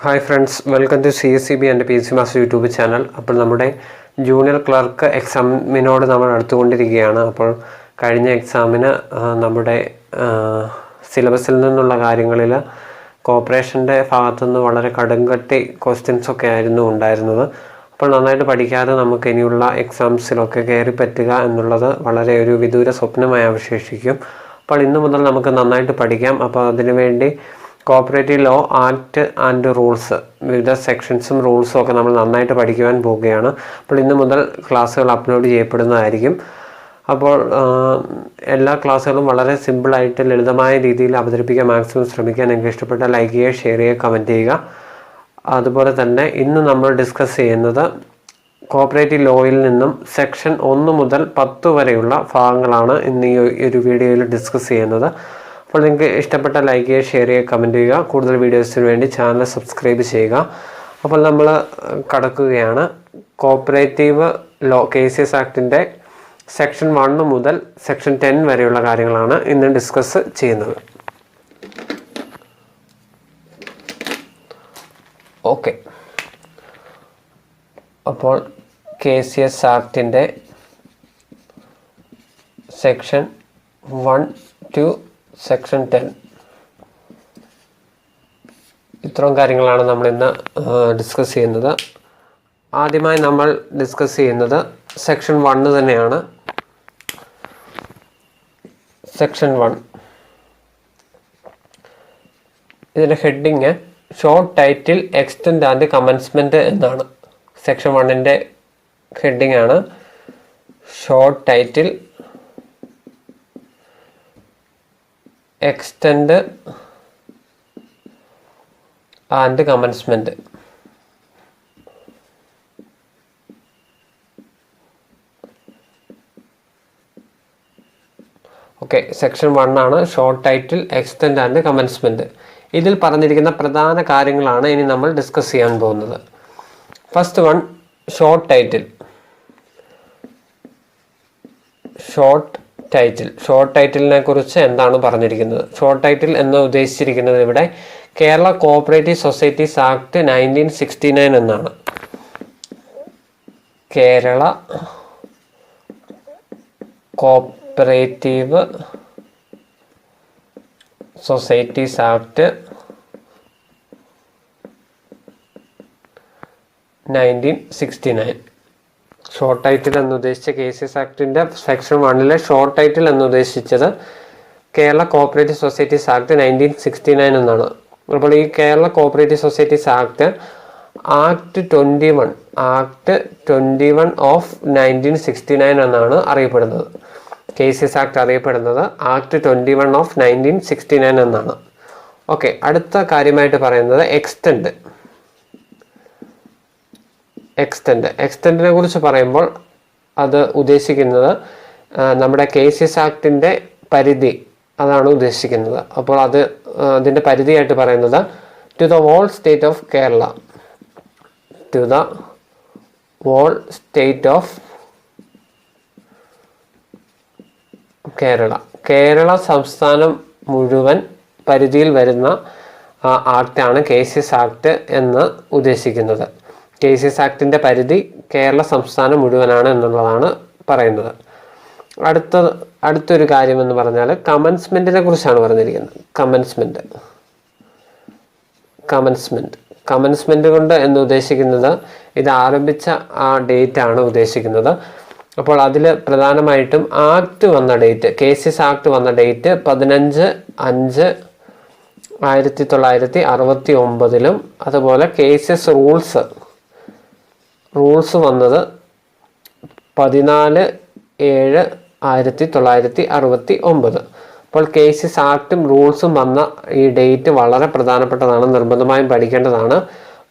Hi friends, welcome to CSCB and PC master YouTube channel. അപ്പോൾ നമ്മുടെ junior clerk എക്സാമിനോട് നമ്മൾ അടുത്തുകൊണ്ടിരിക്കുകയാണ്. അപ്പോൾ കഴിഞ്ഞ എക്സാമിന് നമ്മുടെ സിലബസിൽ നിന്നുള്ള കാര്യങ്ങളിൽ കോർപ്പറേഷൻ്റെ ഭാഗത്തുനിന്ന് വളരെ കടുംകട്ടി ക്വസ്റ്റ്യൻസൊക്കെ ആയിരുന്നു ഉണ്ടായിരുന്നത്. അപ്പോൾ നന്നായിട്ട് പഠിക്കാതെ നമുക്ക് ഇനിയുള്ള എക്സാംസിലൊക്കെ കയറി പറ്റുക എന്നുള്ളത് വളരെ ഒരു വിദൂര സ്വപ്നമായി അവശേഷിക്കും. അപ്പോൾ ഇന്നു മുതൽ നമുക്ക് നന്നായിട്ട് പഠിക്കാം. അപ്പോൾ അതിനുവേണ്ടി cooperative law act and rules, വിവിധ സെക്ഷൻസും റൂൾസും ഒക്കെ നമ്മൾ നന്നായിട്ട് പഠിക്കുവാൻ പോവുകയാണ്. അപ്പോൾ ഇന്ന് മുതൽ ക്ലാസ്സുകൾ അപ്ലോഡ് ചെയ്യപ്പെടുന്നതായിരിക്കും. അപ്പോൾ എല്ലാ ക്ലാസ്സുകളും വളരെ സിമ്പിളായിട്ട് ലളിതമായ രീതിയിൽ അവതരിപ്പിക്കാൻ മാക്സിമം ശ്രമിക്കാൻ. നിങ്ങൾക്ക് ഇഷ്ടപ്പെട്ട ലൈക്ക് ചെയ്യുക, ഷെയർ ചെയ്യുക, കമൻറ്റ് ചെയ്യുക. അതുപോലെ തന്നെ ഇന്ന് നമ്മൾ ഡിസ്കസ് ചെയ്യുന്നത് കോപ്പറേറ്റീവ് ലോയിൽ നിന്നും സെക്ഷൻ 1 മുതൽ 10 വരെയുള്ള ഭാഗങ്ങളാണ് ഇന്ന് ഈ ഒരു വീഡിയോയിൽ ഡിസ്കസ് ചെയ്യുന്നത്. അപ്പോൾ നിങ്ങൾക്ക് ഇഷ്ടപ്പെട്ട ലൈക്ക് ചെയ്യുക, ഷെയർ ചെയ്യുക, കമൻറ്റ് ചെയ്യുക. കൂടുതൽ വീഡിയോസിന് വേണ്ടി ചാനൽ സബ്സ്ക്രൈബ് ചെയ്യുക. അപ്പോൾ നമ്മൾ കടക്കുകയാണ്. കോപ്പറേറ്റീവ് ലോ കേസസ് ആക്ടിൻ്റെ സെക്ഷൻ 1 മുതൽ സെക്ഷൻ 10 വരെയുള്ള കാര്യങ്ങളാണ് ഇന്ന് ഡിസ്കസ് ചെയ്യുന്നത്. ഓക്കെ, അപ്പോൾ കേസസ് ആക്ടിൻ്റെ സെക്ഷൻ 1 to സെക്ഷൻ 10 ഇത്രയും കാര്യങ്ങളാണ് നമ്മൾ ഇന്ന് ഡിസ്കസ് ചെയ്യുന്നത്. ആദ്യമായി നമ്മൾ ഡിസ്കസ് ചെയ്യുന്നത് സെക്ഷൻ 1 തന്നെയാണ്. സെക്ഷൻ 1 ഇതിൻ്റെ heading short title, extend and commencement എന്നാണ്. സെക്ഷൻ 1ൻ്റെ ഹെഡിങ് ആണ് short title, extend and commencement. Okay, section 1 ആണ് short title, extend and commencement. ഇതിൽ പറഞ്ഞിരിക്കുന്ന പ്രധാന കാര്യങ്ങളാണ് ഇനി നമ്മൾ ഡിസ്കസ് ചെയ്യാൻ പോകുന്നത്. First one, short title. Short ടൈറ്റിലിനെ കുറിച്ച് എന്താണ് പറഞ്ഞിരിക്കുന്നത്? ഷോർട്ട് ടൈറ്റിൽ എന്ന് ഉദ്ദേശിച്ചിരിക്കുന്നത് ഇവിടെ കേരള കോഓപ്പറേറ്റീവ് സൊസൈറ്റീസ് ആക്ട് 1969 എന്നാണ്. Kerala cooperative societies act 1969. Short title എന്ന് ഉദ്ദേശിച്ച കേസസ് ആക്ടിൻ്റെ സെക്ഷൻ 1 ഷോർട്ട് ടൈറ്റിൽ എന്ന് ഉദ്ദേശിച്ചത് കേരള കോഓപ്പറേറ്റീവ് സൊസൈറ്റീസ് ആക്ട് 1969 എന്നാണ്. അപ്പോൾ ഈ Kerala cooperative societies act act 21 of 1969 എന്നാണ് അറിയപ്പെടുന്നത്. കേസസ് ആക്ട് അറിയപ്പെടുന്നത് ആക്ട് 21 ഓഫ് 1969 എന്നാണ്. ഓക്കെ, അടുത്ത കാര്യമായിട്ട് പറയുന്നത് എക്സ്റ്റെൻഡിനെ കുറിച്ച് പറയുമ്പോൾ അത് ഉദ്ദേശിക്കുന്നത് നമ്മുടെ കേസസ് ആക്ടിൻ്റെ പരിധി, അതാണ് ഉദ്ദേശിക്കുന്നത്. അപ്പോൾ അതിൻ്റെ പരിധിയായിട്ട് പറയുന്നത് to the whole state of Kerala, to the whole state of Kerala സംസ്ഥാനം മുഴുവൻ പരിധിയിൽ വരുന്ന ആക്ടാണ് കേസസ് ആക്ട് എന്ന് ഉദ്ദേശിക്കുന്നത്. കേസസ് ആക്ടിൻ്റെ പരിധി കേരള സംസ്ഥാനം മുഴുവനാണ് എന്നുള്ളതാണ് പറയുന്നത്. അടുത്തൊരു കാര്യം എന്ന് പറഞ്ഞാൽ കമൻസ്മെൻറ്റിനെ കുറിച്ചാണ് പറഞ്ഞിരിക്കുന്നത്. കമൻസ്മെൻറ്റ് കൊണ്ട് എന്ന് ഉദ്ദേശിക്കുന്നത് ഇത് ആരംഭിച്ച ആ ഡേറ്റ് ആണ് ഉദ്ദേശിക്കുന്നത്. അപ്പോൾ അതിൽ പ്രധാനമായിട്ടും ആക്ട് വന്ന ഡേറ്റ്, കേസസ് ആക്ട് വന്ന ഡേറ്റ് 15/5/1969 അതുപോലെ കേസസ് റൂൾസ് വന്നത് 14/7/1969. അപ്പോൾ കേസസ് ആക്ടും റൂൾസും വന്ന ഈ ഡേറ്റ് വളരെ പ്രധാനപ്പെട്ടതാണ്, നിർബന്ധമായും പഠിക്കേണ്ടതാണ്.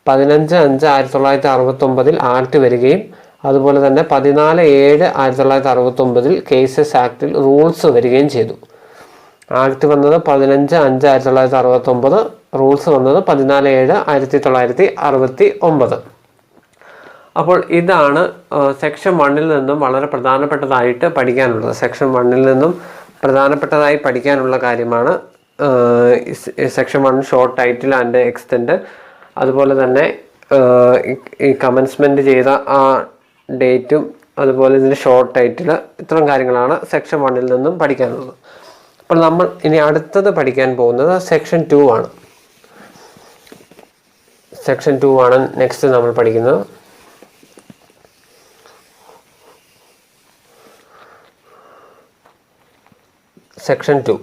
15/5/1969 ആക്ട് വരികയും അതുപോലെ തന്നെ 14/7/1969 കേസസ് ആക്ടിൽ റൂൾസ് വരികയും ചെയ്തു. ആക്ട് വന്നത് 15/5/1969, റൂൾസ് വന്നത് 14/7/1969. അപ്പോൾ ഇതാണ് സെക്ഷൻ 1 നിന്നും വളരെ പ്രധാനപ്പെട്ടതായിട്ട് പഠിക്കാനുള്ളത്. സെക്ഷൻ 1 നിന്നും പ്രധാനപ്പെട്ടതായി പഠിക്കാനുള്ള കാര്യമാണ് section 1 short title and extend. അതുപോലെ തന്നെ ഈ കമൻസ്മെൻറ്റ് ചെയ്ത ആ ഡേറ്റും അതുപോലെ ഇതിൻ്റെ ഷോർട്ട് ടൈറ്റിൽ, ഇത്തരം കാര്യങ്ങളാണ് സെക്ഷൻ 1 നിന്നും പഠിക്കാനുള്ളത്. അപ്പോൾ നമ്മൾ ഇനി അടുത്തത് പഠിക്കാൻ പോകുന്നത് സെക്ഷൻ 2 ആണ്. സെക്ഷൻ 2 ആണ് നെക്സ്റ്റ് നമ്മൾ പഠിക്കുന്നത്. സെക്ഷൻ 2.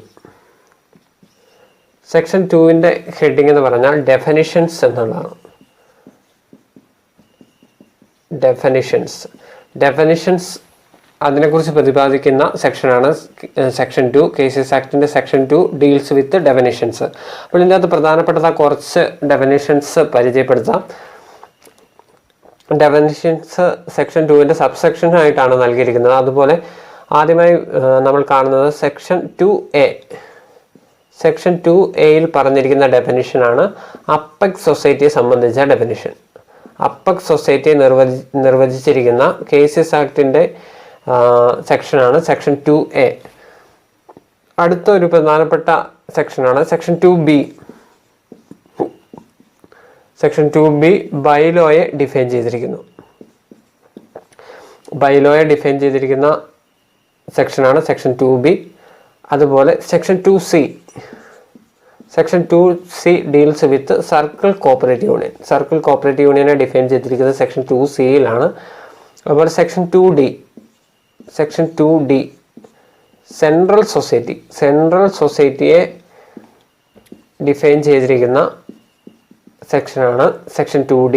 സെക്ഷൻ 2ൻ്റെ ഹെഡിങ് എന്ന് പറഞ്ഞാൽ ഡെഫിനിഷൻസ് എന്നുള്ളതാണ്. ഡെഫിനിഷൻസ് അതിനെക്കുറിച്ച് പ്രതിപാദിക്കുന്ന സെക്ഷനാണ് സെക്ഷൻ 2. കേസസ് ആക്ടിൻ്റെ സെക്ഷൻ 2 ഡീൽസ് വിത്ത് ഡെഫിനിഷൻസ്. അപ്പോൾ ഇതിൻ്റെ അകത്ത് പ്രധാനപ്പെട്ട കുറച്ച് ഡെഫിനിഷൻസ് പരിചയപ്പെടുത്താം. ഡെഫിനിഷൻസ് സെക്ഷൻ 2ൻ്റെ സബ്സെക്ഷനായിട്ടാണ് നൽകിയിരിക്കുന്നത്. അതുപോലെ ആദ്യമായി നമ്മൾ കാണുന്നത് സെക്ഷൻ 2A. സെക്ഷൻ 2Aയിൽ പറഞ്ഞിരിക്കുന്ന ഡെഫിനിഷനാണ് അപ്പെക്സ് സൊസൈറ്റിയെ സംബന്ധിച്ച ഡെഫിനിഷൻ. അപ്പെക്സ് സൊസൈറ്റിയെ നിർവചിച്ചിരിക്കുന്ന കേസസ് ആക്ടിൻ്റെ സെക്ഷനാണ് സെക്ഷൻ 2A. അടുത്ത ഒരു പ്രധാനപ്പെട്ട സെക്ഷനാണ് section 2B. Section 2B ബൈലോയെ define ചെയ്തിരിക്കുന്നു. ബൈലോയെ ഡിഫൈൻ ചെയ്തിരിക്കുന്ന സെക്ഷനാണ് സെക്ഷൻ 2B. അതുപോലെ section 2C. Section 2C deals with circle cooperative union. Circle cooperative യൂണിയനെ ഡിഫൈൻ ചെയ്തിരിക്കുന്നത് സെക്ഷൻ 2Cയിലാണ്. അതുപോലെ section 2D. Section 2D central സൊസൈറ്റിയെ ഡിഫൈൻ ചെയ്തിരിക്കുന്ന സെക്ഷനാണ് സെക്ഷൻ 2D.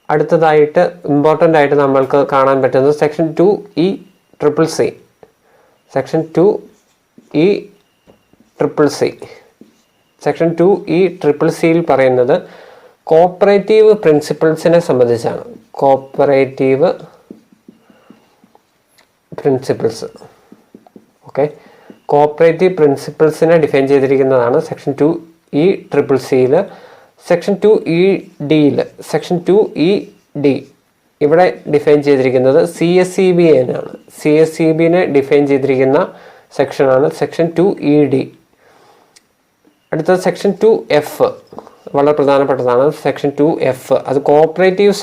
അടുത്തതായിട്ട് ഇമ്പോർട്ടൻ്റ് ആയിട്ട് നമ്മൾക്ക് കാണാൻ പറ്റുന്നത് section 2ECCC. Section 2ECCC. Section 2ECCCയിൽ പറയുന്നത് കോപ്പറേറ്റീവ് പ്രിൻസിപ്പിൾസിനെ സംബന്ധിച്ചാണ്. Cooperative principles. ഓക്കെ, കോപ്പറേറ്റീവ് പ്രിൻസിപ്പിൾസിനെ ഡിഫൈൻ ചെയ്തിരിക്കുന്നതാണ് സെക്ഷൻ 2ECCCയിൽ. സെക്ഷൻ 2EDയിൽ സെക്ഷൻ 2ED ഇവിടെ ഡിഫൈൻ ചെയ്തിരിക്കുന്നത് CSEBനാണ്. CSEBനെ ഡിഫൈൻ ചെയ്തിരിക്കുന്ന സെക്ഷനാണ് സെക്ഷൻ 2ED. അടുത്തത് സെക്ഷൻ 2F വളരെ പ്രധാനപ്പെട്ടതാണ്. സെക്ഷൻ 2F അത് കോപ്പറേറ്റീവ്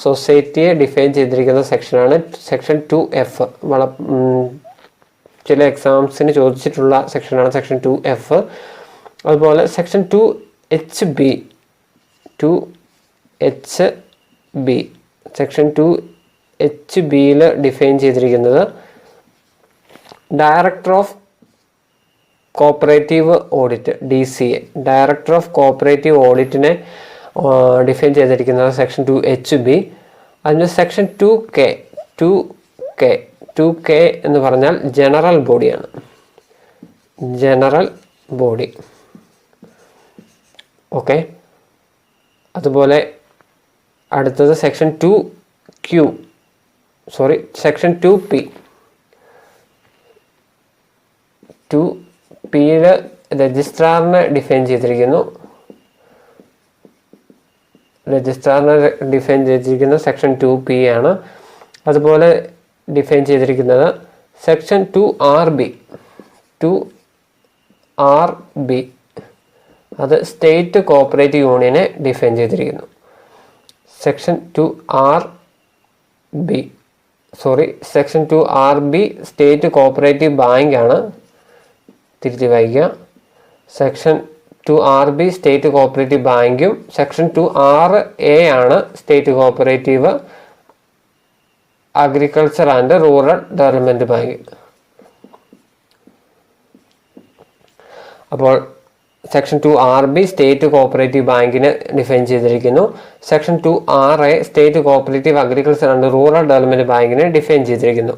സൊസൈറ്റിയെ ഡിഫൈൻ ചെയ്തിരിക്കുന്ന സെക്ഷനാണ് സെക്ഷൻ 2F. ചില എക്സാംസിന് ചോദിച്ചിട്ടുള്ള സെക്ഷനാണ് സെക്ഷൻ 2F. അതുപോലെ സെക്ഷൻ 2HB. സെക്ഷൻ 2HBയിൽ ഡിഫൈൻ ചെയ്തിരിക്കുന്നത് director of cooperative audit, DCA. Director of cooperative ഓഡിറ്റിനെ ഡിഫൈൻ ചെയ്തിരിക്കുന്നത് സെക്ഷൻ 2HB. അതിന് സെക്ഷൻ 2K എന്ന് പറഞ്ഞാൽ ജനറൽ ബോഡിയാണ്. General body. ഓക്കെ, അതുപോലെ അടുത്തത് സെക്ഷൻ 2P. 2Pയിൽ രജിസ്ട്രാറിനെ ഡിഫൈൻ ചെയ്തിരിക്കുന്നു. സെക്ഷൻ 2P ആണ്. അതുപോലെ ഡിഫൈൻ ചെയ്തിരിക്കുന്നത് സെക്ഷൻ 2RB. അത് സ്റ്റേറ്റ് കോപ്പറേറ്റീവ് യൂണിയനെ ഡിഫൈൻ ചെയ്തിരിക്കുന്നു. Section 2RB state cooperative bank ആണ്, തിരുത്തി വായിക്കുക. സെക്ഷൻ 2RB സ്റ്റേറ്റ് കോപ്പറേറ്റീവ് ബാങ്കും സെക്ഷൻ 2RA ആണ് state cooperative agriculture and rural development bank. അപ്പോൾ സെക്ഷൻ 2RB സ്റ്റേറ്റ് കോപ്പറേറ്റീവ് ബാങ്കിനെ ഡിഫൈൻ ചെയ്തിരിക്കുന്നു. Section 2RA state cooperative agriculture and rural development ബാങ്കിനെ define ചെയ്തിരിക്കുന്നു.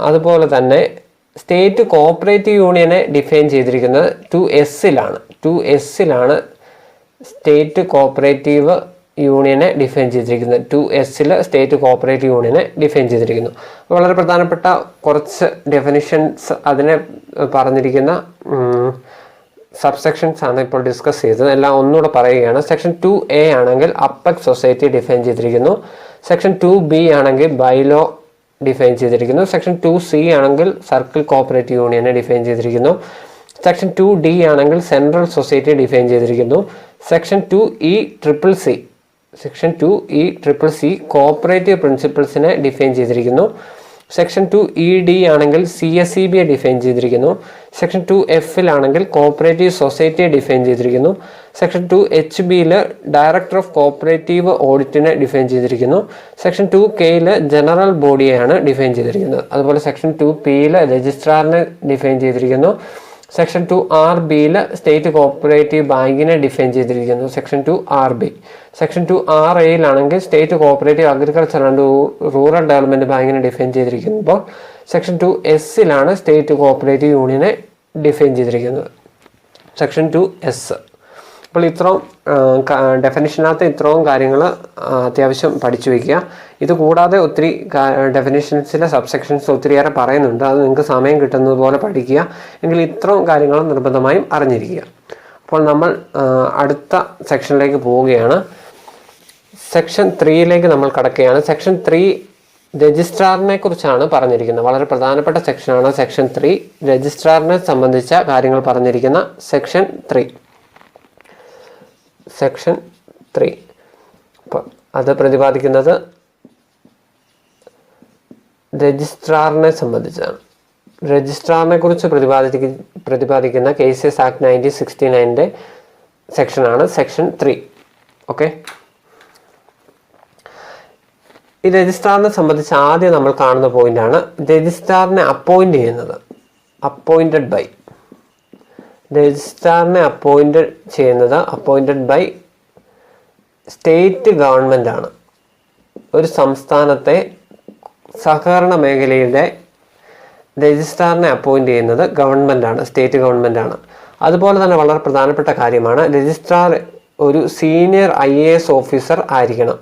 അതുപോലെ തന്നെ സ്റ്റേറ്റ് കോപ്പറേറ്റീവ് യൂണിയനെ ഡിഫൈൻ ചെയ്തിരിക്കുന്നത് 2Sലാണ്. സ്റ്റേറ്റ് കോപ്പറേറ്റീവ് യൂണിയനെ ഡിഫൈൻ ചെയ്തിരിക്കുന്നത് 2Sൽ സ്റ്റേറ്റ് കോപ്പറേറ്റീവ് യൂണിയനെ ഡിഫൈൻ ചെയ്തിരിക്കുന്നു. വളരെ പ്രധാനപ്പെട്ട കുറച്ച് ഡെഫിനിഷൻസ് അതിനെ പറഞ്ഞിരിക്കുന്ന സബ്സെക്ഷൻസ് ആണ് ഇപ്പോൾ ഡിസ്കസ് ചെയ്തത്. എല്ലാം ഒന്നുകൂടെ പറയുകയാണ്. സെക്ഷൻ 2A ആണെങ്കിൽ അപ്പെക്സ് സൊസൈറ്റി ഡിഫൈൻ ചെയ്തിരിക്കുന്നു. സെക്ഷൻ 2B ആണെങ്കിൽ ബൈലോ ഡിഫൈൻ ചെയ്തിരിക്കുന്നു. സെക്ഷൻ 2C ആണെങ്കിൽ സർക്കിൾ കോപ്പറേറ്റീവ് യൂണിയനെ ഡിഫൈൻ ചെയ്തിരിക്കുന്നു. സെക്ഷൻ 2D ആണെങ്കിൽ സെൻട്രൽ സൊസൈറ്റി ഡിഫൈൻ ചെയ്തിരിക്കുന്നു. സെക്ഷൻ 2E/CC കോഓപ്പറേറ്റീവ് പ്രിൻസിപ്പിൾസിനെ ഡിഫൈൻ ചെയ്തിരിക്കുന്നു. സെക്ഷൻ 2ED ആണെങ്കിൽ CSEBയെ ഡിഫൈൻ ചെയ്തിരിക്കുന്നു. സെക്ഷൻ 2Fലാണെങ്കിൽ കോഓപ്പറേറ്റീവ് സൊസൈറ്റിയെ ഡിഫൈൻ ചെയ്തിരിക്കുന്നു. സെക്ഷൻ 2HBയിൽ ഡയറക്ടർ ഓഫ് കോഓപ്പറേറ്റീവ് ഓഡിറ്റിനെ ഡിഫൈൻ ചെയ്തിരിക്കുന്നു. സെക്ഷൻ 2Kയിൽ ജനറൽ ബോഡിയെയാണ് ഡിഫൈൻ ചെയ്തിരിക്കുന്നത്. അതുപോലെ സെക്ഷൻ 2Pയിൽ രജിസ്ട്രാറിനെ ഡിഫൈൻ ചെയ്തിരിക്കുന്നു. സെക്ഷൻ 2RBയിൽ സ്റ്റേറ്റ് കോഓപ്പറേറ്റീവ് ബാങ്കിനെ ഡിഫൈൻ ചെയ്തിരിക്കുന്നു. Section 2RB. സെക്ഷൻ 2RAയിലാണെങ്കിൽ state cooperative agriculture and rural development ബാങ്കിനെ ഡിഫൈൻ ചെയ്തിരിക്കുമ്പോൾ സെക്ഷൻ 2Sലാണ് സ്റ്റേറ്റ് കോഓപ്പറേറ്റീവ് യൂണിയനെ ഡിഫൈൻ ചെയ്തിരിക്കുന്നത്. Section 2S. അപ്പോൾ ഇത്രയും ഡെഫിനിഷനകത്ത് ഇത്രയും കാര്യങ്ങൾ അത്യാവശ്യം പഠിച്ചു വയ്ക്കുക. ഇത് കൂടാതെ ഒത്തിരി ഡെഫിനിഷൻസിലെ സബ്സെക്ഷൻസ് ഒത്തിരിയേറെ പറയുന്നുണ്ട്. അത് നിങ്ങൾക്ക് സമയം കിട്ടുന്നത് പോലെ പഠിക്കുക. എങ്കിൽ ഇത്രയും കാര്യങ്ങൾ നിർബന്ധമായും അറിഞ്ഞിരിക്കുക. അപ്പോൾ നമ്മൾ അടുത്ത സെക്ഷനിലേക്ക് പോവുകയാണ്. സെക്ഷൻ 3യിലേക്ക് നമ്മൾ കടക്കുകയാണ്. സെക്ഷൻ 3 രജിസ്ട്രാറിനെ കുറിച്ചാണ് പറഞ്ഞിരിക്കുന്നത്. വളരെ പ്രധാനപ്പെട്ട സെക്ഷനാണ് സെക്ഷൻ 3. രജിസ്ട്രാറിനെ സംബന്ധിച്ച കാര്യങ്ങൾ പറഞ്ഞിരിക്കുന്ന സെക്ഷൻ 3. സെക്ഷൻ 3 അപ്പോൾ അത് പ്രതിപാദിക്കുന്നത് രജിസ്ട്രാറിനെ സംബന്ധിച്ചാണ്. രജിസ്ട്രാറിനെ കുറിച്ച് പ്രതിപാദിക്കുന്ന കേസസ് ആക്ട് 1969 സെക്ഷനാണ് സെക്ഷൻ 3. ഓക്കെ, ഈ രജിസ്ട്രാറിനെ സംബന്ധിച്ച് ആദ്യം നമ്മൾ കാണുന്ന പോയിന്റാണ് രജിസ്ട്രാറിനെ അപ്പോയിന്റ് ചെയ്യുന്നത്. രജിസ്ട്രാറിനെ അപ്പോയിന്റഡ് ബൈ സ്റ്റേറ്റ് ഗവൺമെൻറ് ആണ്. ഒരു സംസ്ഥാനത്തെ സഹകരണ മേഖലയുടെ രജിസ്ട്രാറിനെ അപ്പോയിന്റ് ചെയ്യുന്നത് ഗവൺമെൻറ്റാണ്, സ്റ്റേറ്റ് ഗവൺമെൻറ്റാണ്. അതുപോലെ തന്നെ വളരെ പ്രധാനപ്പെട്ട കാര്യമാണ് രജിസ്ട്രാർ ഒരു സീനിയർ IAS ഓഫീസർ ആയിരിക്കണം.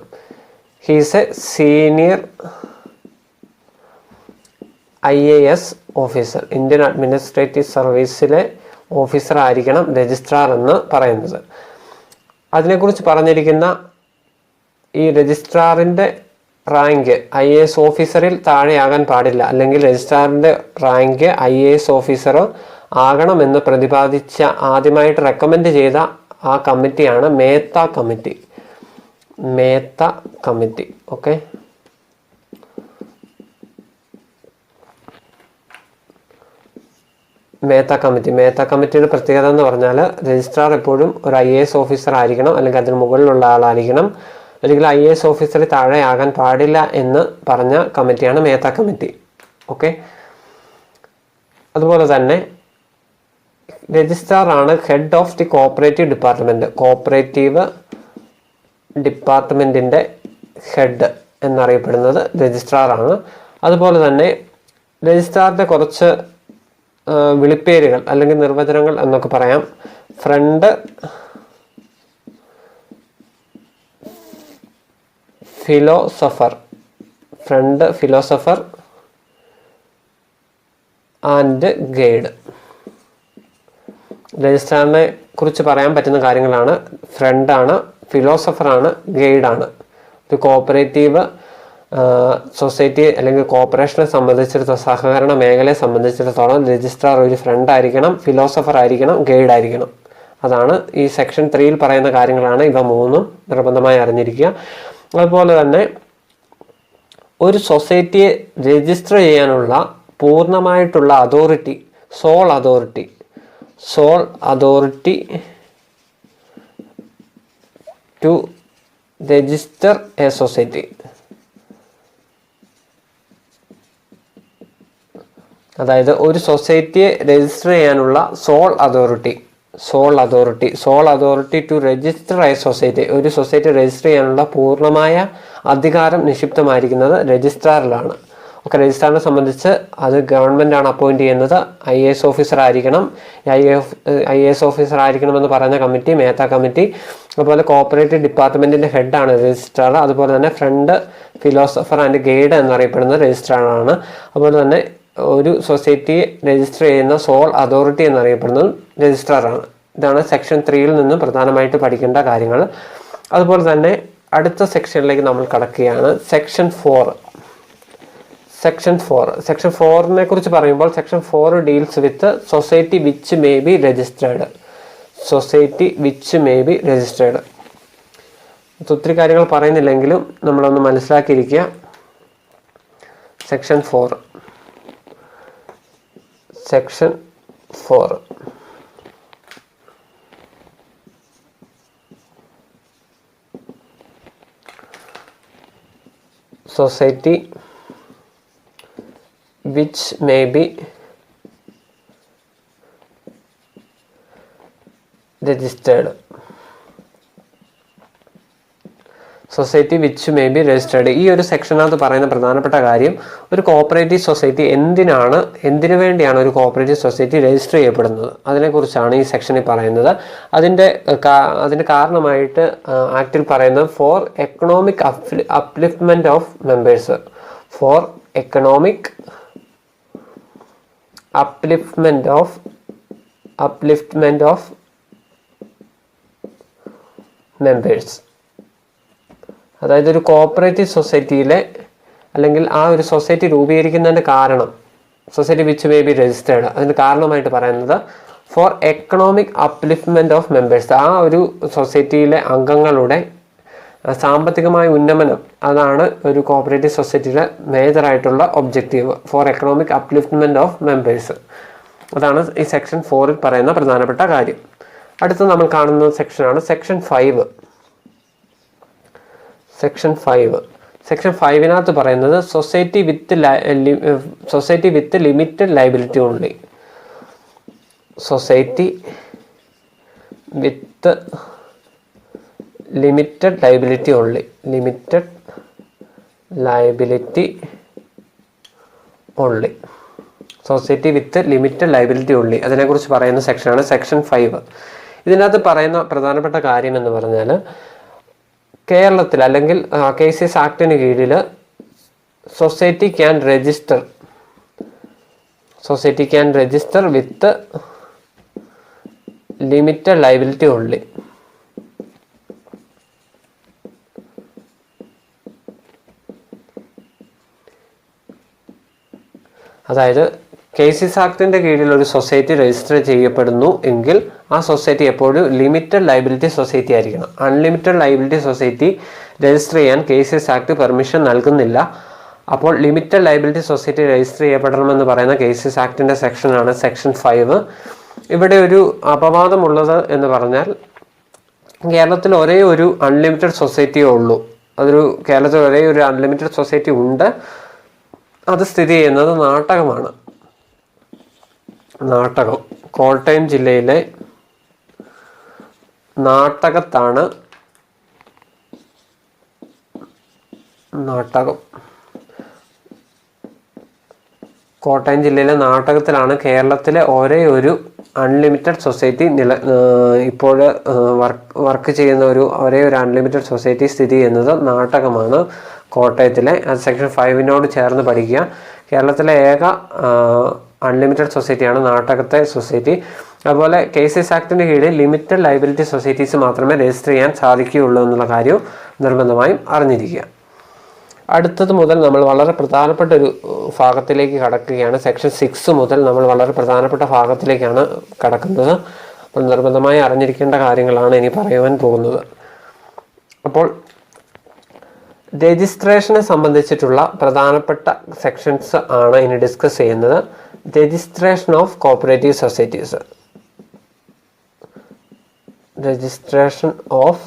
He's a senior IAS officer, Indian administrative സർവീസിലെ ഓഫീസർ ആയിരിക്കണം രജിസ്ട്രാർ എന്ന് പറയുന്നത്. അതിനെക്കുറിച്ച് പറഞ്ഞിരിക്കുന്ന ഈ രജിസ്ട്രാറിൻ്റെ റാങ്ക് IAS ഓഫീസറിൽ താഴെയാകാൻ പാടില്ല, അല്ലെങ്കിൽ രജിസ്ട്രാറിൻ്റെ റാങ്ക് IAS ഓഫീസർ ആകണമെന്ന് പ്രതിപാദിച്ച ആദ്യമായിട്ട് റെക്കമെൻഡ് ചെയ്ത ആ കമ്മിറ്റിയാണ് മേത്ത കമ്മിറ്റി. ഓക്കെ, മേത്ത കമ്മിറ്റിയുടെ പ്രത്യേകത എന്ന് പറഞ്ഞാൽ രജിസ്ട്രാർ എപ്പോഴും ഒരു IAS ഓഫീസർ ആയിരിക്കണം, അല്ലെങ്കിൽ അതിന് മുകളിലുള്ള ആളായിരിക്കണം, അല്ലെങ്കിൽ IAS ഓഫീസറിൽ താഴെയാകാൻ പാടില്ല എന്ന് പറഞ്ഞ കമ്മിറ്റിയാണ് മേത്ത കമ്മിറ്റി. ഓക്കെ, അതുപോലെ തന്നെ രജിസ്ട്രാർ ആണ് ഹെഡ് ഓഫ് ദി കോഓപ്പറേറ്റീവ് ഡിപ്പാർട്ട്മെൻറ്റിൻ്റെ ഹെഡ് എന്നറിയപ്പെടുന്നത് രജിസ്ട്രാർ ആണ്. അതുപോലെ തന്നെ രജിസ്ട്രാറിൻ്റെ കുറച്ച് വിളിപ്പേരുകൾ അല്ലെങ്കിൽ നിർവചനങ്ങൾ എന്നൊക്കെ പറയാം. Friend philosopher and guide. രജിസ്ട്രാറിനെ കുറിച്ച് പറയാൻ പറ്റുന്ന കാര്യങ്ങളാണ് ഫ്രണ്ടാണ്, ഫിലോസഫറാണ്, ഗൈഡാണ്. ഒരു കോഓപ്പറേറ്റീവ് സൊസൈറ്റി അല്ലെങ്കിൽ കോർപ്പറേഷനെ സംബന്ധിച്ചിടത്തോളം, സഹകരണ മേഖലയെ സംബന്ധിച്ചിടത്തോളം രജിസ്ട്രാർ ഒരു ഫ്രണ്ട് ആയിരിക്കണം, ഫിലോസഫർ ആയിരിക്കണം, ഗൈഡ് ആയിരിക്കണം. അതാണ് ഈ സെക്ഷൻ 3യിൽ പറയുന്ന കാര്യങ്ങളാണ്. ഇവ മൂന്നും നിർബന്ധമായി അറിഞ്ഞിരിക്കുക. അതുപോലെ തന്നെ ഒരു സൊസൈറ്റിയെ രജിസ്റ്റർ ചെയ്യാനുള്ള പൂർണ്ണമായിട്ടുള്ള authority sole authority to register A society. അതായത് ഒരു സൊസൈറ്റിയെ രജിസ്റ്റർ ചെയ്യാനുള്ള സോൾ അതോറിറ്റി ടു രജിസ്റ്റർ എ സൊസൈറ്റി. ഒരു സൊസൈറ്റി രജിസ്റ്റർ ചെയ്യാനുള്ള പൂർണ്ണമായ അധികാരം നിക്ഷിപ്തമായിരിക്കുന്നത് രജിസ്ട്രാറിലാണ്. ഒക്കെ രജിസ്ട്രാറിനെ സംബന്ധിച്ച് അത് ഗവൺമെൻറ്റാണ് അപ്പോയിൻറ്റ് ചെയ്യുന്നത്. IAS ഓഫീസർ ആയിരിക്കണം. IAS ഓഫീസർ ആയിരിക്കണമെന്ന് പറഞ്ഞ കമ്മിറ്റി മേത്ത കമ്മിറ്റി. അതുപോലെ കോഓപ്പറേറ്റീവ് ഡിപ്പാർട്ട്മെൻറ്റിൻ്റെ ഹെഡാണ് രജിസ്ട്രാർ. അതുപോലെ തന്നെ ഫ്രണ്ട്, ഫിലോസഫർ ആൻഡ് ഗൈഡ് എന്നറിയപ്പെടുന്നത് രജിസ്ട്രാറാണ്. അതുപോലെ തന്നെ ഒരു സൊസൈറ്റിയെ രജിസ്റ്റർ ചെയ്യുന്ന സോൾ അതോറിറ്റി എന്നറിയപ്പെടുന്നത് രജിസ്ട്രാറാണ്. ഇതാണ് സെക്ഷൻ 3യിൽ നിന്ന് പ്രധാനമായിട്ട് പഠിക്കേണ്ട കാര്യങ്ങൾ. അതുപോലെ തന്നെ അടുത്ത സെക്ഷനിലേക്ക് നമ്മൾ കടക്കുകയാണ്. Section 4 section 4. സെക്ഷൻ 4നെ കുറിച്ച് പറയുമ്പോൾ section 4 deals with society which may be registered. Society which may be registered. ഒത്തിരി കാര്യങ്ങൾ പറയുന്നില്ലെങ്കിലും നമ്മളൊന്ന് മനസ്സിലാക്കിയിരിക്കുക. Section 4. Section 4 society which may be registered. Society which may be registered. ഈ ഒരു സെക്ഷനകത്ത് പറയുന്ന പ്രധാനപ്പെട്ട കാര്യം, ഒരു കോപ്പറേറ്റീവ് സൊസൈറ്റി എന്തിനു വേണ്ടിയാണ് ഒരു കോപ്പറേറ്റീവ് സൊസൈറ്റി രജിസ്റ്റർ ചെയ്യപ്പെടുന്നത്, അതിനെക്കുറിച്ചാണ് ഈ സെക്ഷനിൽ പറയുന്നത്. അതിന് കാരണമായിട്ട് ആക്ടിൽ പറയുന്നത് four economic upliftment of members. Four economic upliftment of members. അതായത് ഒരു കോപ്പറേറ്റീവ് സൊസൈറ്റിയിലെ അല്ലെങ്കിൽ ആ ഒരു സൊസൈറ്റി രൂപീകരിക്കുന്നതിൻ്റെ കാരണം, society which may be registered, അതിന് കാരണമായിട്ട് പറയുന്നത് four economic upliftment of members. ആ ഒരു സൊസൈറ്റിയിലെ അംഗങ്ങളുടെ സാമ്പത്തികമായ ഉന്നമനം, അതാണ് ഒരു കോപ്പറേറ്റീവ് സൊസൈറ്റിയുടെ മേജറായിട്ടുള്ള objective. For economic upliftment of members, അതാണ് ഈ സെക്ഷൻ 4ൽ പറയുന്ന പ്രധാനപ്പെട്ട കാര്യം. അടുത്ത് നമ്മൾ കാണുന്ന സെക്ഷനാണ് സെക്ഷൻ 5. സെക്ഷൻ 5. സെക്ഷൻ 5നകത്ത് പറയുന്നത് society with limited liability only. Society with limited liability only. Limited liability only. Society with limited liability only, അതിനെക്കുറിച്ച് പറയുന്ന സെക്ഷനാണ് സെക്ഷൻ 5. ഇതിനകത്ത് പറയുന്ന പ്രധാനപ്പെട്ട കാര്യം എന്ന് പറഞ്ഞാൽ, കേരളത്തിൽ അല്ലെങ്കിൽ കേസസ് ആക്ടിന് കീഴിൽ society can register with limited liability only. അതായത് കേസസ് ആക്ടിന്റെ കീഴിൽ ഒരു സൊസൈറ്റി രജിസ്റ്റർ ചെയ്യപ്പെടുന്നു എങ്കിൽ ആ സൊസൈറ്റി എപ്പോഴും ലിമിറ്റഡ് ലയബിലിറ്റി സൊസൈറ്റി ആയിരിക്കണം. അൺലിമിറ്റഡ് ലയബിലിറ്റി സൊസൈറ്റി രജിസ്റ്റർ ചെയ്യാൻ കേസസ് ആക്ട് പെർമിഷൻ നൽകുന്നില്ല. അപ്പോൾ ലിമിറ്റഡ് ലയബിലിറ്റി സൊസൈറ്റി രജിസ്റ്റർ ചെയ്യപ്പെടണമെന്ന് പറയുന്ന കേസസ് ആക്ടിന്റെ സെക്ഷനാണ് സെക്ഷൻ 5. ഇവിടെ ഒരു അപവാദമുള്ളത് എന്ന് പറഞ്ഞാൽ, കേരളത്തിൽ ഒരേ ഒരു അൺലിമിറ്റഡ് സൊസൈറ്റിയേ ഉള്ളൂ. കേരളത്തിൽ ഒരേ ഒരു അൺലിമിറ്റഡ് സൊസൈറ്റി ഉണ്ട്. അത് സ്ഥിതി ചെയ്യുന്നത് നാട്ടകമാണ്. നാട്ടകം, കോട്ടയം ജില്ലയിലെ നാട്ടകത്താണ് നാട്ടകം. കോട്ടയം ജില്ലയിലെ നാട്ടകത്തിലാണ് കേരളത്തിലെ ഒരേ ഒരു അൺലിമിറ്റഡ് സൊസൈറ്റി ഇപ്പോൾ വർക്ക് ചെയ്യുന്ന ഒരേ ഒരു അൺലിമിറ്റഡ് സൊസൈറ്റി സ്ഥിതി ചെയ്യുന്നത് നാട്ടകമാണ്, കോട്ടയത്തിലെ. അത് സെക്ഷൻ 5നോട് ചേർന്ന് പഠിക്കുക. കേരളത്തിലെ ഏക അൺലിമിറ്റഡ് സൊസൈറ്റിയാണ് നാട്ടകത്തെ സൊസൈറ്റി. അതുപോലെ കേസസ് ആക്ടിൻ്റെ കീഴിൽ ലിമിറ്റഡ് ലയബിലിറ്റി സൊസൈറ്റീസ് മാത്രമേ രജിസ്റ്റർ ചെയ്യാൻ സാധിക്കുകയുള്ളൂ എന്നുള്ള കാര്യവും നിർബന്ധമായും അറിഞ്ഞിരിക്കുക. അടുത്തത് മുതൽ നമ്മൾ വളരെ പ്രധാനപ്പെട്ട ഒരു ഭാഗത്തിലേക്ക് കടക്കുകയാണ്. സെക്ഷൻ 6 മുതൽ നമ്മൾ വളരെ പ്രധാനപ്പെട്ട ഭാഗത്തിലേക്കാണ് കടക്കുന്നത്. അപ്പോൾ നിർബന്ധമായി അറിഞ്ഞിരിക്കേണ്ട കാര്യങ്ങളാണ് ഇനി പറയുവാൻ പോകുന്നത്. അപ്പോൾ രജിസ്ട്രേഷനെ സംബന്ധിച്ചിട്ടുള്ള പ്രധാനപ്പെട്ട സെക്ഷൻസ് ആണ് ഇനി ഡിസ്കസ് ചെയ്യുന്നത്. Registration of cooperative societies. Registration of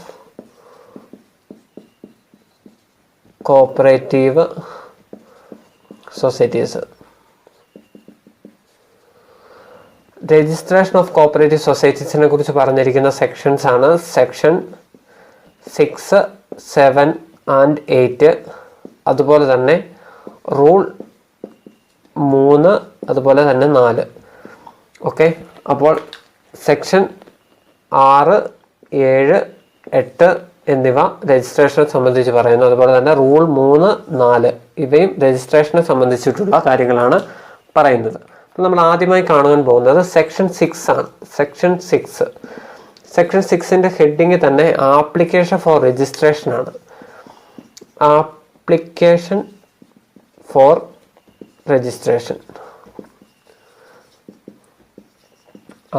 cooperative societies. Registration of cooperative സൊസൈറ്റീസിനെ കുറിച്ച് പറഞ്ഞിരിക്കുന്ന സെക്ഷൻസ് ആണ് സെക്ഷൻ 6, 7 and 8. അതുപോലെ തന്നെ റൂൾ 3, അതുപോലെ തന്നെ 4. ഓക്കെ, അപ്പോൾ സെക്ഷൻ 6, 7, 8 എന്നിവ രജിസ്ട്രേഷനെ സംബന്ധിച്ച് പറയുന്നു. അതുപോലെ തന്നെ റൂൾ 3, 4 ഇവയും രജിസ്ട്രേഷനെ സംബന്ധിച്ചിട്ടുള്ള കാര്യങ്ങളാണ് പറയുന്നത്. അപ്പോൾ നമ്മൾ ആദ്യമായി കാണുവാൻ പോകുന്നത് സെക്ഷൻ 6 ആണ്. സെക്ഷൻ 6ന്റെ ഹെഡിങ് തന്നെ ആപ്ലിക്കേഷൻ ഫോർ രജിസ്ട്രേഷൻ ആണ്. Application for registration.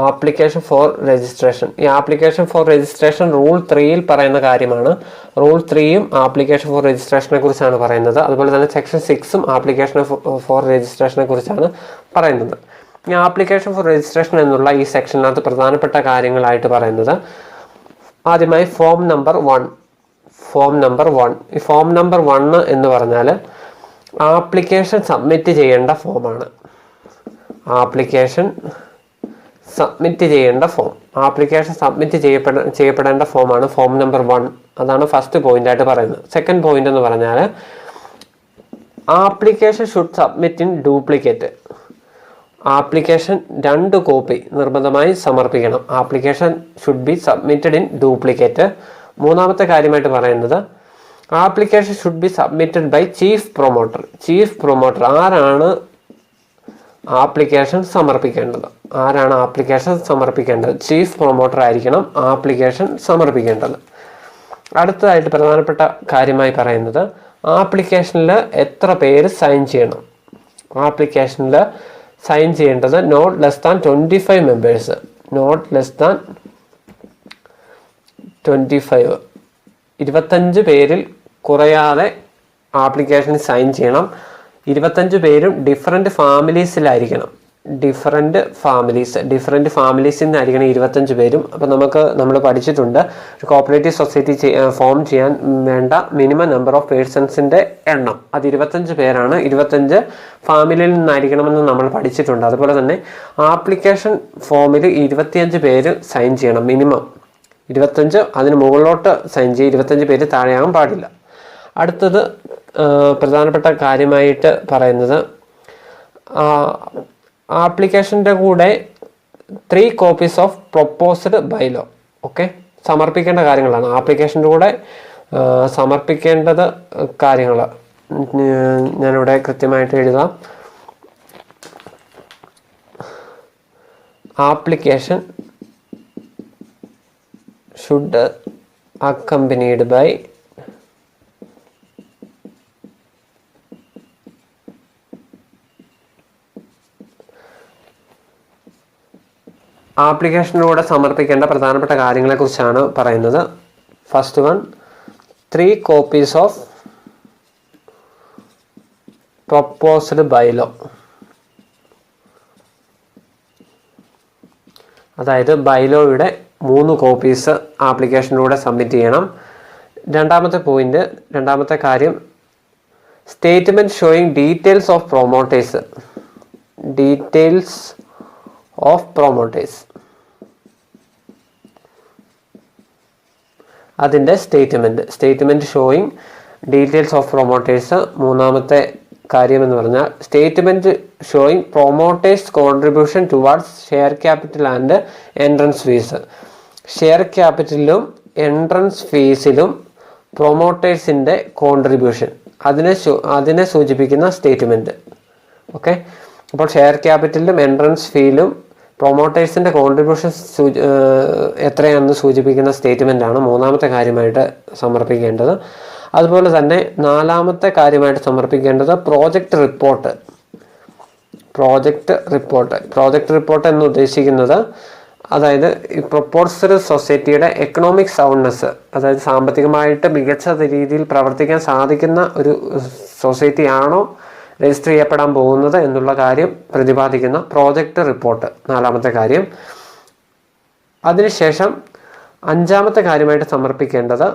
Application for registration. ഈ ആപ്ലിക്കേഷൻ ഫോർ രജിസ്ട്രേഷൻ റൂൾ 3-ൽ പറയുന്ന കാര്യമാണ്. റൂൾ 3-യും ആപ്ലിക്കേഷൻ ഫോർ രജിസ്ട്രേഷനെ കുറിച്ചാണ് പറയുന്നത്. അതുപോലെ തന്നെ സെക്ഷൻ 6-ഉം ആപ്ലിക്കേഷൻ ഫോർ രജിസ്ട്രേഷനെ കുറിച്ചാണ് പറയുന്നത്. ഈ ആപ്ലിക്കേഷൻ ഫോർ രജിസ്ട്രേഷൻ എന്നുള്ള ഈ സെക്ഷനകത്ത് പ്രധാനപ്പെട്ട കാര്യങ്ങളായിട്ട് പറയുന്നത് ആദ്യമായി ഫോം നമ്പർ 1. ഈ ഫോം നമ്പർ 1 എന്ന് പറഞ്ഞാൽ ആപ്ലിക്കേഷൻ സബ്മിറ്റ് ചെയ്യേണ്ട ഫോമാണ്. ആപ്ലിക്കേഷൻ സബ്മിറ്റ് ചെയ്യപ്പെടേണ്ട ഫോമാണ് ഫോം നമ്പർ 1. അതാണ് ഫസ്റ്റ് പോയിന്റ് ആയിട്ട് പറയുന്നത്. സെക്കൻഡ് പോയിന്റ് എന്ന് പറഞ്ഞാൽ application should submit in duplicate. Application 2 copy നിർബന്ധമായി സമർപ്പിക്കണം. Application should be submitted in duplicate. മൂന്നാമത്തെ കാര്യമായിട്ട് പറയുന്നത് application should be submitted by chief promoter. ആരാണ് ആപ്ലിക്കേഷൻ സമർപ്പിക്കേണ്ടത്? ചീഫ് പ്രൊമോട്ടർ ആയിരിക്കണം ആപ്ലിക്കേഷൻ സമർപ്പിക്കേണ്ടത്. അടുത്തതായിട്ട് പ്രധാനപ്പെട്ട കാര്യമായി പറയുന്നത് ആപ്ലിക്കേഷനിൽ എത്ര പേര് സൈൻ ചെയ്യണം? ആപ്ലിക്കേഷനിൽ സൈൻ ചെയ്യേണ്ടത് നോട്ട് ലെസ് ദാൻ 25 മെമ്പേഴ്സ്. 25 പേരിൽ കുറയാതെ ആപ്ലിക്കേഷൻ സൈൻ ചെയ്യണം. 25 പേരും ഡിഫറെൻറ്റ് ഫാമിലീസിലായിരിക്കണം. ഡിഫറെൻറ്റ് ഫാമിലീസിൽ നിന്നായിരിക്കണം 25 പേരും. അപ്പം നമ്മൾ പഠിച്ചിട്ടുണ്ട് ഒരു കോപ്പറേറ്റീവ് സൊസൈറ്റി ഫോം ചെയ്യാൻ വേണ്ട മിനിമം നമ്പർ ഓഫ് പേഴ്സൺസിൻ്റെ എണ്ണം അത് 25 പേരാണ്. 25 ഫാമിലിയിൽ നിന്നായിരിക്കണമെന്ന് നമ്മൾ പഠിച്ചിട്ടുണ്ട്. അതുപോലെ തന്നെ ആപ്ലിക്കേഷൻ ഫോമിൽ 25 പേര് സൈൻ ചെയ്യണം. മിനിമം 25, അതിന് മുകളിലോട്ട് സൈൻ ചെയ്യും. 25 പേര് താഴെയാകാൻ പാടില്ല. അടുത്തത് പ്രധാനപ്പെട്ട കാര്യമായിട്ട് പറയുന്നത് ആപ്ലിക്കേഷൻ്റെ കൂടെ 3 കോപ്പീസ് ഓഫ് പ്രൊപ്പോസ്ഡ് ബൈലോ സമർപ്പിക്കേണ്ട കാര്യങ്ങളാണ്. ആപ്ലിക്കേഷൻ്റെ കൂടെ സമർപ്പിക്കേണ്ടത് കാര്യങ്ങൾ ഞാനിവിടെ കൃത്യമായിട്ട് എഴുതാം. ആപ്ലിക്കേഷൻ ഷുഡ് അക്കമ്പനീഡ് ബൈ ആപ്ലിക്കേഷനിലൂടെ സമർപ്പിക്കേണ്ട പ്രധാനപ്പെട്ട കാര്യങ്ങളെക്കുറിച്ചാണ് പറയുന്നത്. First one 3 copies of proposed bylaw. അതായത് ബൈലോയുടെ 3 കോപ്പീസ് ആപ്ലിക്കേഷനിലൂടെ സബ്മിറ്റ് ചെയ്യണം. രണ്ടാമത്തെ കാര്യം statement showing details of promoters. അതിൻ്റെ statement showing details of promoters. മൂന്നാമത്തെ കാര്യം എന്ന് പറഞ്ഞാൽ statement showing promoters contribution towards share capital and entrance fees. Share ക്യാപിറ്റലിലും എൻട്രൻസ് ഫീസിലും പ്രൊമോട്ടേഴ്സിൻ്റെ കോൺട്രിബ്യൂഷൻ അതിനെ സൂചിപ്പിക്കുന്ന സ്റ്റേറ്റ്മെൻറ്റ്. അപ്പോൾ ഷെയർ ക്യാപിറ്റലിലും എൻട്രൻസ് ഫീയിലും പ്രൊമോട്ടേഴ്സിൻ്റെ കോൺട്രിബ്യൂഷൻ എത്രയാണെന്ന് സൂചിപ്പിക്കുന്ന സ്റ്റേറ്റ്മെൻറ്റാണ് മൂന്നാമത്തെ കാര്യമായിട്ട് സമർപ്പിക്കേണ്ടത്. അതുപോലെ തന്നെ നാലാമത്തെ കാര്യമായിട്ട് സമർപ്പിക്കേണ്ടത് പ്രോജക്റ്റ് റിപ്പോർട്ട് എന്ന് ഉദ്ദേശിക്കുന്നത് അതായത് ഈ പ്രൊപ്പോസൽ സൊസൈറ്റിയുടെ എക്കണോമിക് സൗണ്ട്നെസ്, അതായത് സാമ്പത്തികമായിട്ട് മികച്ച രീതിയിൽ പ്രവർത്തിക്കാൻ സാധിക്കുന്ന ഒരു സൊസൈറ്റി ആണോ രജിസ്റ്റർ ചെയ്യപ്പെടാൻ പോകുന്നത് എന്നുള്ള കാര്യം പ്രതിപാദിക്കുന്ന പ്രോജക്റ്റ് റിപ്പോർട്ട് നാലാമത്തെ കാര്യം. അതിനുശേഷം അഞ്ചാമത്തെ കാര്യമായിട്ട് സമർപ്പിക്കേണ്ടത്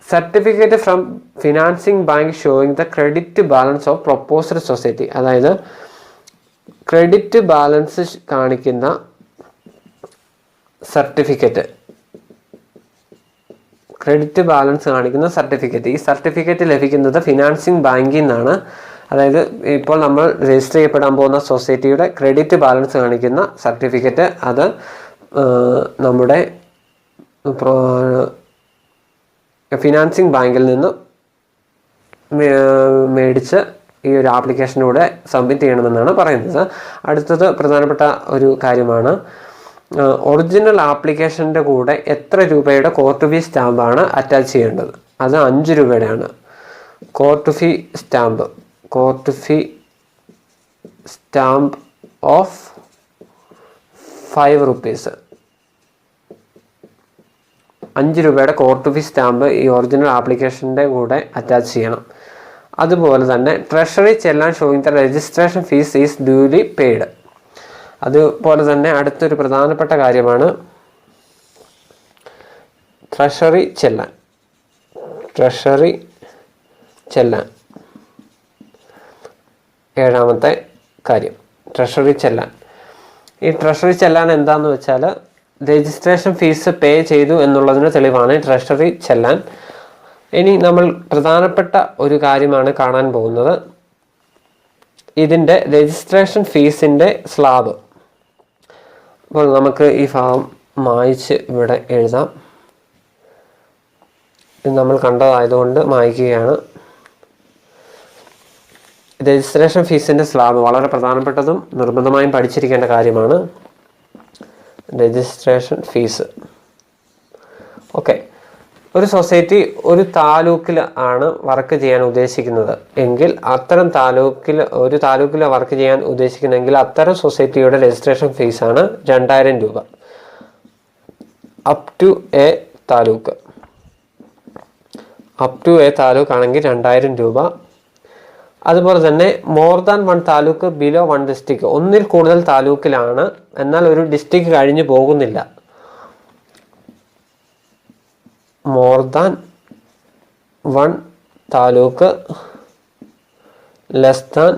certificate from financing bank showing the credit balance of proposed society. അതായത് ക്രെഡിറ്റ് ബാലൻസ് കാണിക്കുന്ന സർട്ടിഫിക്കറ്റ്, ഈ സർട്ടിഫിക്കറ്റ് ലഭിക്കുന്നത് ഫിനാൻസിങ് ബാങ്കിൽ നിന്നാണ്. അതായത് ഇപ്പോൾ നമ്മൾ രജിസ്റ്റർ ചെയ്യപ്പെടാൻ പോകുന്ന സൊസൈറ്റിയുടെ ക്രെഡിറ്റ് ബാലൻസ് കാണിക്കുന്ന സർട്ടിഫിക്കറ്റ് അത് നമ്മുടെ ഫിനാൻസിങ് ബാങ്കിൽ നിന്ന് മേടിച്ച് ഈ ഒരു ആപ്ലിക്കേഷനിലൂടെ സബ്മിറ്റ് ചെയ്യണമെന്നാണ് പറയുന്നത്. അടുത്തത് പ്രധാനപ്പെട്ട ഒരു കാര്യമാണ് ഒറിജിനൽ ആപ്ലിക്കേഷൻ്റെ കൂടെ എത്ര രൂപയുടെ കോർട്ട് ഫീ സ്റ്റാമ്പാണ് അറ്റാച്ച് ചെയ്യേണ്ടത്. അത് 5 രൂപയുടെയാണ് court fee stamp of 5 rupees. 5 രൂപയുടെ കോർട്ട് ഫീസ് സ്റ്റാമ്പ് ഈ ഒറിജിനൽ ആപ്ലിക്കേഷൻ്റെ കൂടെ അറ്റാച്ച് ചെയ്യണം. അതുപോലെ തന്നെ treasury challan showing the registration fees is duly paid. അതുപോലെ തന്നെ അടുത്തൊരു പ്രധാനപ്പെട്ട കാര്യമാണ് ട്രഷറി ചെല്ലാൻ. ഏഴാമത്തെ കാര്യം ട്രഷറി ചെല്ലാൻ. ഈ ട്രഷറി ചെല്ലാൻ എന്താണെന്ന് വെച്ചാൽ രജിസ്ട്രേഷൻ ഫീസ് പേ ചെയ്തു എന്നുള്ളതിന് തെളിവാണ് ട്രഷറി ചെല്ലാൻ. ഇനി നമ്മൾ പ്രധാനപ്പെട്ട ഒരു കാര്യമാണ് കാണാൻ പോകുന്നത്, ഇതിൻ്റെ രജിസ്ട്രേഷൻ ഫീസിൻ്റെ സ്ലാബ്. അപ്പോൾ നമുക്ക് ഈ ഭാഗം മായ്ച്ച് ഇവിടെ എഴുതാം. ഇത് നമ്മൾ കണ്ടതായതുകൊണ്ട് മായ്ക്കുകയാണ്. രജിസ്ട്രേഷൻ ഫീസിൻ്റെ സ്ലാബ് വളരെ പ്രധാനപ്പെട്ടതും നിർബന്ധമായും പഠിച്ചിരിക്കേണ്ട കാര്യമാണ്. Registration fees. ഓക്കെ, ഒരു സൊസൈറ്റി ഒരു താലൂക്കിൽ ആണ് വർക്ക് ചെയ്യാൻ ഉദ്ദേശിക്കുന്നത് എങ്കിൽ അത്തരം ഒരു താലൂക്കിൽ വർക്ക് ചെയ്യാൻ ഉദ്ദേശിക്കുന്നെങ്കിൽ അത്തരം സൊസൈറ്റിയുടെ രജിസ്ട്രേഷൻ ഫീസാണ് 2000 രൂപ. അപ് ടു എ താലൂക്ക് ആണെങ്കിൽ 2000 രൂപ. അതുപോലെ തന്നെ more than 1 taluk below 1 district, ഒന്നിൽ കൂടുതൽ താലൂക്കിലാണ് എന്നാൽ ഒരു ഡിസ്ട്രിക്ട് കഴിഞ്ഞു പോകുന്നില്ല. More than 1 taluk less than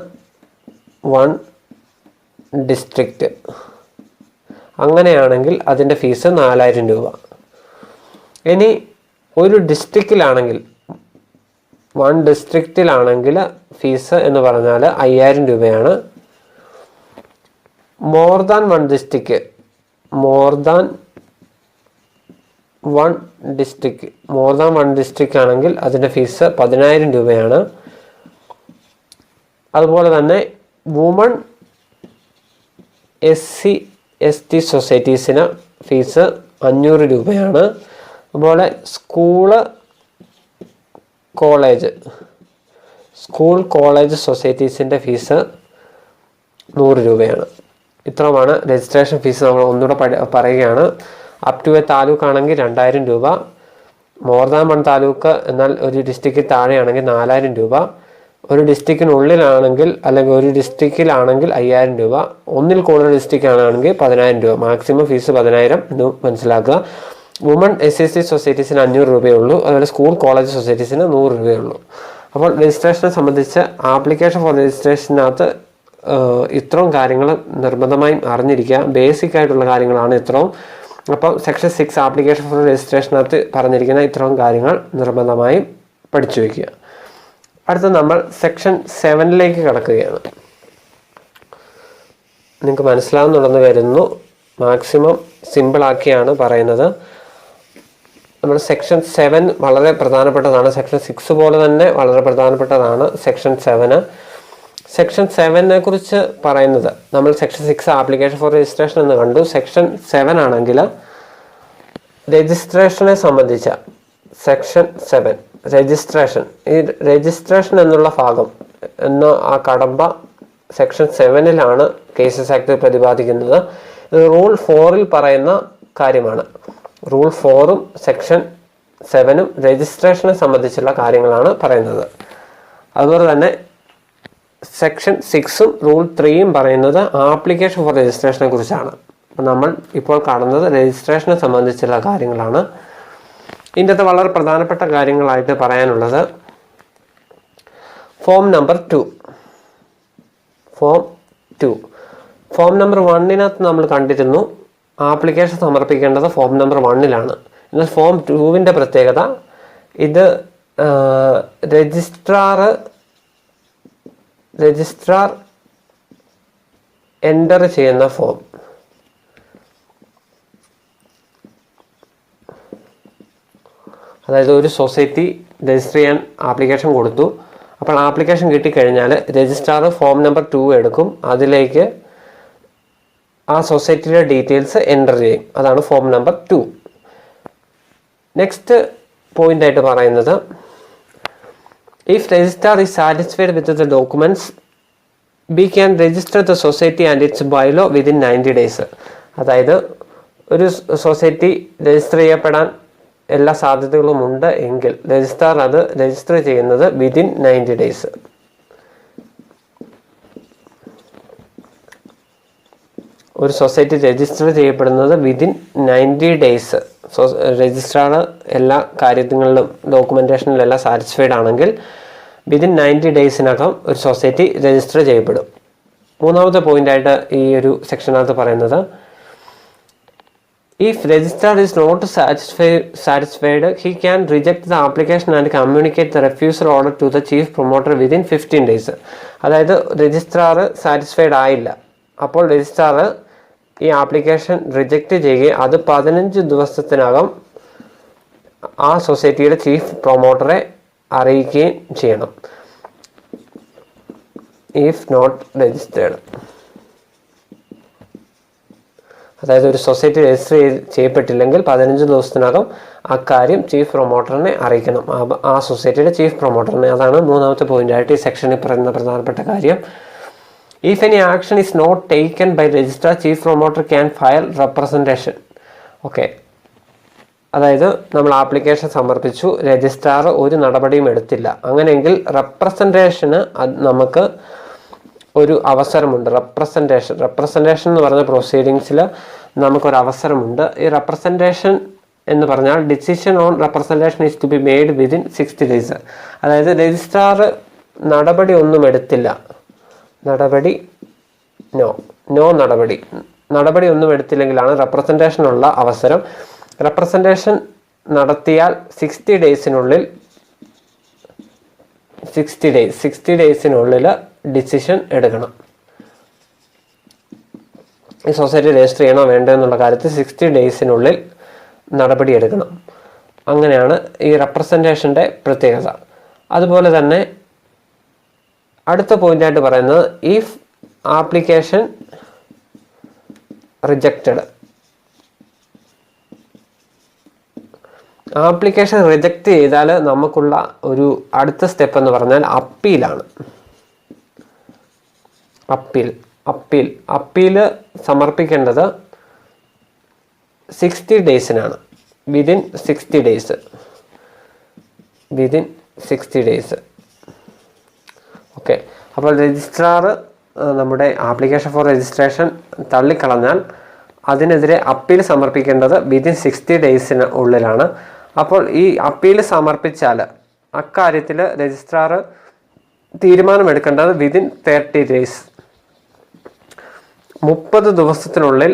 1 district, അങ്ങനെയാണെങ്കിൽ അതിൻ്റെ ഫീസ് 4000 രൂപ. ഇനി ഒരു ഡിസ്ട്രിക്റ്റിലാണെങ്കിൽ 1 ഡിസ്ട്രിക്റ്റിലാണെങ്കിൽ ഫീസ് എന്ന് പറഞ്ഞാൽ 5000 രൂപയാണ്. മോർ ദാൻ 1 ഡിസ്ട്രിക്റ്റ് ആണെങ്കിൽ അതിൻ്റെ ഫീസ് 10000 രൂപയാണ്. അതുപോലെ തന്നെ വുമൺ SC/ST സൊസൈറ്റീസിന് ഫീസ് 500 രൂപയാണ്. അതുപോലെ സ്കൂൾ കോളേജ് സൊസൈറ്റീസിൻ്റെ ഫീസ് 100 രൂപയാണ്. ഇത്രയുമാണ് രജിസ്ട്രേഷൻ ഫീസ്. നമ്മൾ ഒന്നുകൂടെ പറയുകയാണ്. അപ് ടു എ താലൂക്ക് ആണെങ്കിൽ 2000 രൂപ. മോർ ദാൻ 1 താലൂക്ക് എന്നാൽ ഒരു ഡിസ്ട്രിക്റ്റിൽ താഴെയാണെങ്കിൽ 4000 രൂപ. ഒരു ഡിസ്ട്രിക്റ്റിനുള്ളിലാണെങ്കിൽ അല്ലെങ്കിൽ ഒരു ഡിസ്ട്രിക്റ്റിലാണെങ്കിൽ 5000 രൂപ. ഒന്നിൽ കൂടുതൽ ഡിസ്ട്രിക്റ്റ് ആണെങ്കിൽ 10000 രൂപ. മാക്സിമം ഫീസ് 10000 എന്ന് മനസ്സിലാക്കുക. വുമൺ SC/ST സൊസൈറ്റീസിന് 500 രൂപയേ ഉള്ളൂ. അതുപോലെ സ്കൂൾ കോളേജ് സൊസൈറ്റീസിന് 100 രൂപയേ ഉള്ളൂ. അപ്പോൾ രജിസ്ട്രേഷനെ സംബന്ധിച്ച് ആപ്ലിക്കേഷൻ ഫോർ രജിസ്ട്രേഷനകത്ത് ഇത്രയും കാര്യങ്ങൾ നിർബന്ധമായും അറിഞ്ഞിരിക്കുക. ബേസിക് ആയിട്ടുള്ള കാര്യങ്ങളാണ് ഇത്രയും. അപ്പോൾ സെക്ഷൻ 6 ആപ്ലിക്കേഷൻ ഫോർ രജിസ്ട്രേഷനകത്ത് പറഞ്ഞിരിക്കുന്ന ഇത്രയും കാര്യങ്ങൾ നിർബന്ധമായും പഠിച്ചു വയ്ക്കുക. അടുത്ത നമ്മൾ സെക്ഷൻ 7 കടക്കുകയാണ്. നിങ്ങൾക്ക് മനസ്സിലാവുന്നുണ്ടെന്ന് വരുന്നു. മാക്സിമം സിമ്പിളാക്കിയാണ് പറയുന്നത്. നമ്മൾ സെക്ഷൻ 7 വളരെ പ്രധാനപ്പെട്ടതാണ്. സെക്ഷൻ 6 പോലെ തന്നെ വളരെ പ്രധാനപ്പെട്ടതാണ് സെക്ഷൻ 7. സെക്ഷൻ 7 കുറിച്ച് പറയുന്നത് നമ്മൾ സെക്ഷൻ 6 ആപ്ലിക്കേഷൻ ഫോർ രജിസ്ട്രേഷൻ എന്ന് കണ്ടു. സെക്ഷൻ 7 ആണെങ്കിൽ രജിസ്ട്രേഷനെ സംബന്ധിച്ച സെക്ഷൻ 7 രജിസ്ട്രേഷൻ. ഈ രജിസ്ട്രേഷൻ എന്നുള്ള ഭാഗം എന്ന ആ കടമ്പ സെക്ഷൻ 7 കേസസ് ആക്ട് പ്രതിപാദിക്കുന്നത്. ഇത് റൂൾ 4 പറയുന്ന കാര്യമാണ്. റൂൾ 4 സെക്ഷൻ 7 രജിസ്ട്രേഷനെ സംബന്ധിച്ചുള്ള കാര്യങ്ങളാണ് പറയുന്നത്. അതുപോലെ തന്നെ സെക്ഷൻ 6 റൂൾ 3 പറയുന്നത് ആപ്ലിക്കേഷൻ ഫോർ രജിസ്ട്രേഷനെ കുറിച്ചാണ്. അപ്പം നമ്മൾ ഇപ്പോൾ കാണുന്നത് രജിസ്ട്രേഷനെ സംബന്ധിച്ചുള്ള കാര്യങ്ങളാണ്. ഇതിൻ്റെ അകത്ത് വളരെ പ്രധാനപ്പെട്ട കാര്യങ്ങളായിട്ട് പറയാനുള്ളത് ഫോം നമ്പർ 2. ഫോം നമ്പർ 1 നമ്മൾ കണ്ടിരുന്നു ആപ്ലിക്കേഷൻ സമർപ്പിക്കേണ്ടത് ഫോം നമ്പർ 1 എന്നാൽ ഫോം 2 പ്രത്യേകത ഇത് രജിസ്ട്രാർ എൻ്റർ ചെയ്യുന്ന ഫോം. അതായത് ഒരു സൊസൈറ്റി രജിസ്റ്റർ ചെയ്യാൻ ആപ്ലിക്കേഷൻ കൊടുത്തു. അപ്പോൾ ആപ്ലിക്കേഷൻ കിട്ടിക്കഴിഞ്ഞാൽ രജിസ്ട്രാർ ഫോം നമ്പർ 2 എടുക്കും. അതിലേക്ക് ആ സൊസൈറ്റിയുടെ ഡീറ്റെയിൽസ് എൻ്റർ ചെയ്യും. അതാണ് ഫോം നമ്പർ 2. നെക്സ്റ്റ് പോയിന്റ് ആയിട്ട് പറയുന്നത് if registrar is satisfied with the documents B can register the society and it's bylaw within 90 days. അതായത് ഒരു സൊസൈറ്റി രജിസ്റ്റർ ചെയ്യപ്പെടാൻ എല്ലാ സാധ്യതകളും ഉണ്ട് എങ്കിൽ രജിസ്ട്രാർ അത് രജിസ്റ്റർ ചെയ്യുന്നത് വിതിൻ 90 days. ഒരു സൊസൈറ്റി രജിസ്റ്റർ ചെയ്യപ്പെടുന്നത് വിതിൻ 90 days. രജിസ്ട്രാർ എല്ലാ കാര്യങ്ങളിലും ഡോക്യുമെൻറ്റേഷനിലെല്ലാം സാറ്റിസ്ഫൈഡ് ആണെങ്കിൽ വിതിൻ 90 daysനകം ഒരു സൊസൈറ്റി രജിസ്റ്റർ ചെയ്യപ്പെടും. മൂന്നാമത്തെ പോയിൻ്റായിട്ട് ഈ ഒരു സെക്ഷനകത്ത് പറയുന്നത്, if registrar is not satisfied, he can reject the application and communicate the refusal order to the chief promoter within 15 days. അതായത് രജിസ്ട്രാർ സാറ്റിസ്ഫൈഡ് ആയില്ല, അപ്പോൾ രജിസ്ട്രാർ ഈ ആപ്ലിക്കേഷൻ റിജക്റ്റ് ചെയ്യുകയും അത് 15 ദിവസത്തിനകം ആ സൊസൈറ്റിയുടെ ചീഫ് പ്രൊമോട്ടറെ അറിയിക്കുകയും ചെയ്യണം. ഇഫ് നോട്ട് രജിസ്റ്റേർഡ്, അതായത് ഒരു സൊസൈറ്റി രജിസ്റ്റർ ചെയ്യപ്പെട്ടില്ലെങ്കിൽ 15 ദിവസത്തിനകം അക്കാര്യം ചീഫ് പ്രൊമോട്ടറിനെ അറിയിക്കണം, ആ സൊസൈറ്റിയുടെ ചീഫ് പ്രൊമോട്ടറിനെ. അതാണ് മൂന്നാമത്തെ പോയിന്റായിട്ട് ഈ സെക്ഷനിൽ പറയുന്ന പ്രധാനപ്പെട്ട കാര്യം. If any action is not taken by registrar, chief promoter can file representation. Okay, അതായത് നമ്മൾ ആപ്ലിക്കേഷൻ സമർപ്പിച്ചു, രജിസ്ട്രാർ ഒരു നടപടിയും എടുത്തില്ല, അങ്ങനെയെങ്കിൽ റെപ്രസെൻറ്റേഷന് നമുക്ക് ഒരു അവസരമുണ്ട്. റെപ്രസെൻറ്റേഷൻ എന്ന് പറഞ്ഞ പ്രൊസീഡിങ്സിൽ നമുക്കൊരു അവസരമുണ്ട്. ഈ റെപ്രസെൻറ്റേഷൻ എന്ന് പറഞ്ഞാൽ decision on representation is to be made within 60 days. അതായത് രജിസ്ട്രാർ നടപടി ഒന്നും എടുത്തില്ല, നടപടി ഒന്നും എടുത്തില്ലെങ്കിലാണ് റെപ്രസെൻറ്റേഷനുള്ള അവസരം. റെപ്രസെൻറ്റേഷൻ നടത്തിയാൽ 60 ഡേയ്സിനുള്ളിൽ ഡിസിഷൻ എടുക്കണം. ഈ സൊസൈറ്റി രജിസ്റ്റർ ചെയ്യണോ വേണ്ടോ എന്നുള്ള കാര്യത്തിൽ 60 ഡേയ്സിനുള്ളിൽ നടപടി എടുക്കണം. അങ്ങനെയാണ് ഈ റെപ്രസെൻറ്റേഷൻ്റെ പ്രത്യേകത. അതുപോലെ തന്നെ അടുത്ത പോയിന്റായിട്ട് പറയുന്നത്, if application rejected, application reject ചെയ്താൽ നമുക്കുള്ള ഒരു അടുത്ത സ്റ്റെപ്പ് എന്ന് പറഞ്ഞാൽ അപ്പീലാണ്. അപ്പീൽ സമർപ്പിക്കേണ്ടത് 60 ഡേയ്സിനാണ്, വിതിൻ 60 ഡേയ്സ്. ഓക്കെ, അപ്പോൾ രജിസ്ട്രാർ നമ്മുടെ ആപ്ലിക്കേഷൻ ഫോർ രജിസ്ട്രേഷൻ തള്ളിക്കളഞ്ഞാൽ അതിനെതിരെ അപ്പീൽ സമർപ്പിക്കേണ്ടത് വിതിൻ 60 ഡേയ്സിന് ഉള്ളിലാണ്. അപ്പോൾ ഈ അപ്പീൽ സമർപ്പിച്ചാൽ അക്കാര്യത്തിൽ രജിസ്ട്രാർ തീരുമാനമെടുക്കേണ്ടത് വിതിൻ 30 days. 30 ദിവസത്തിനുള്ളിൽ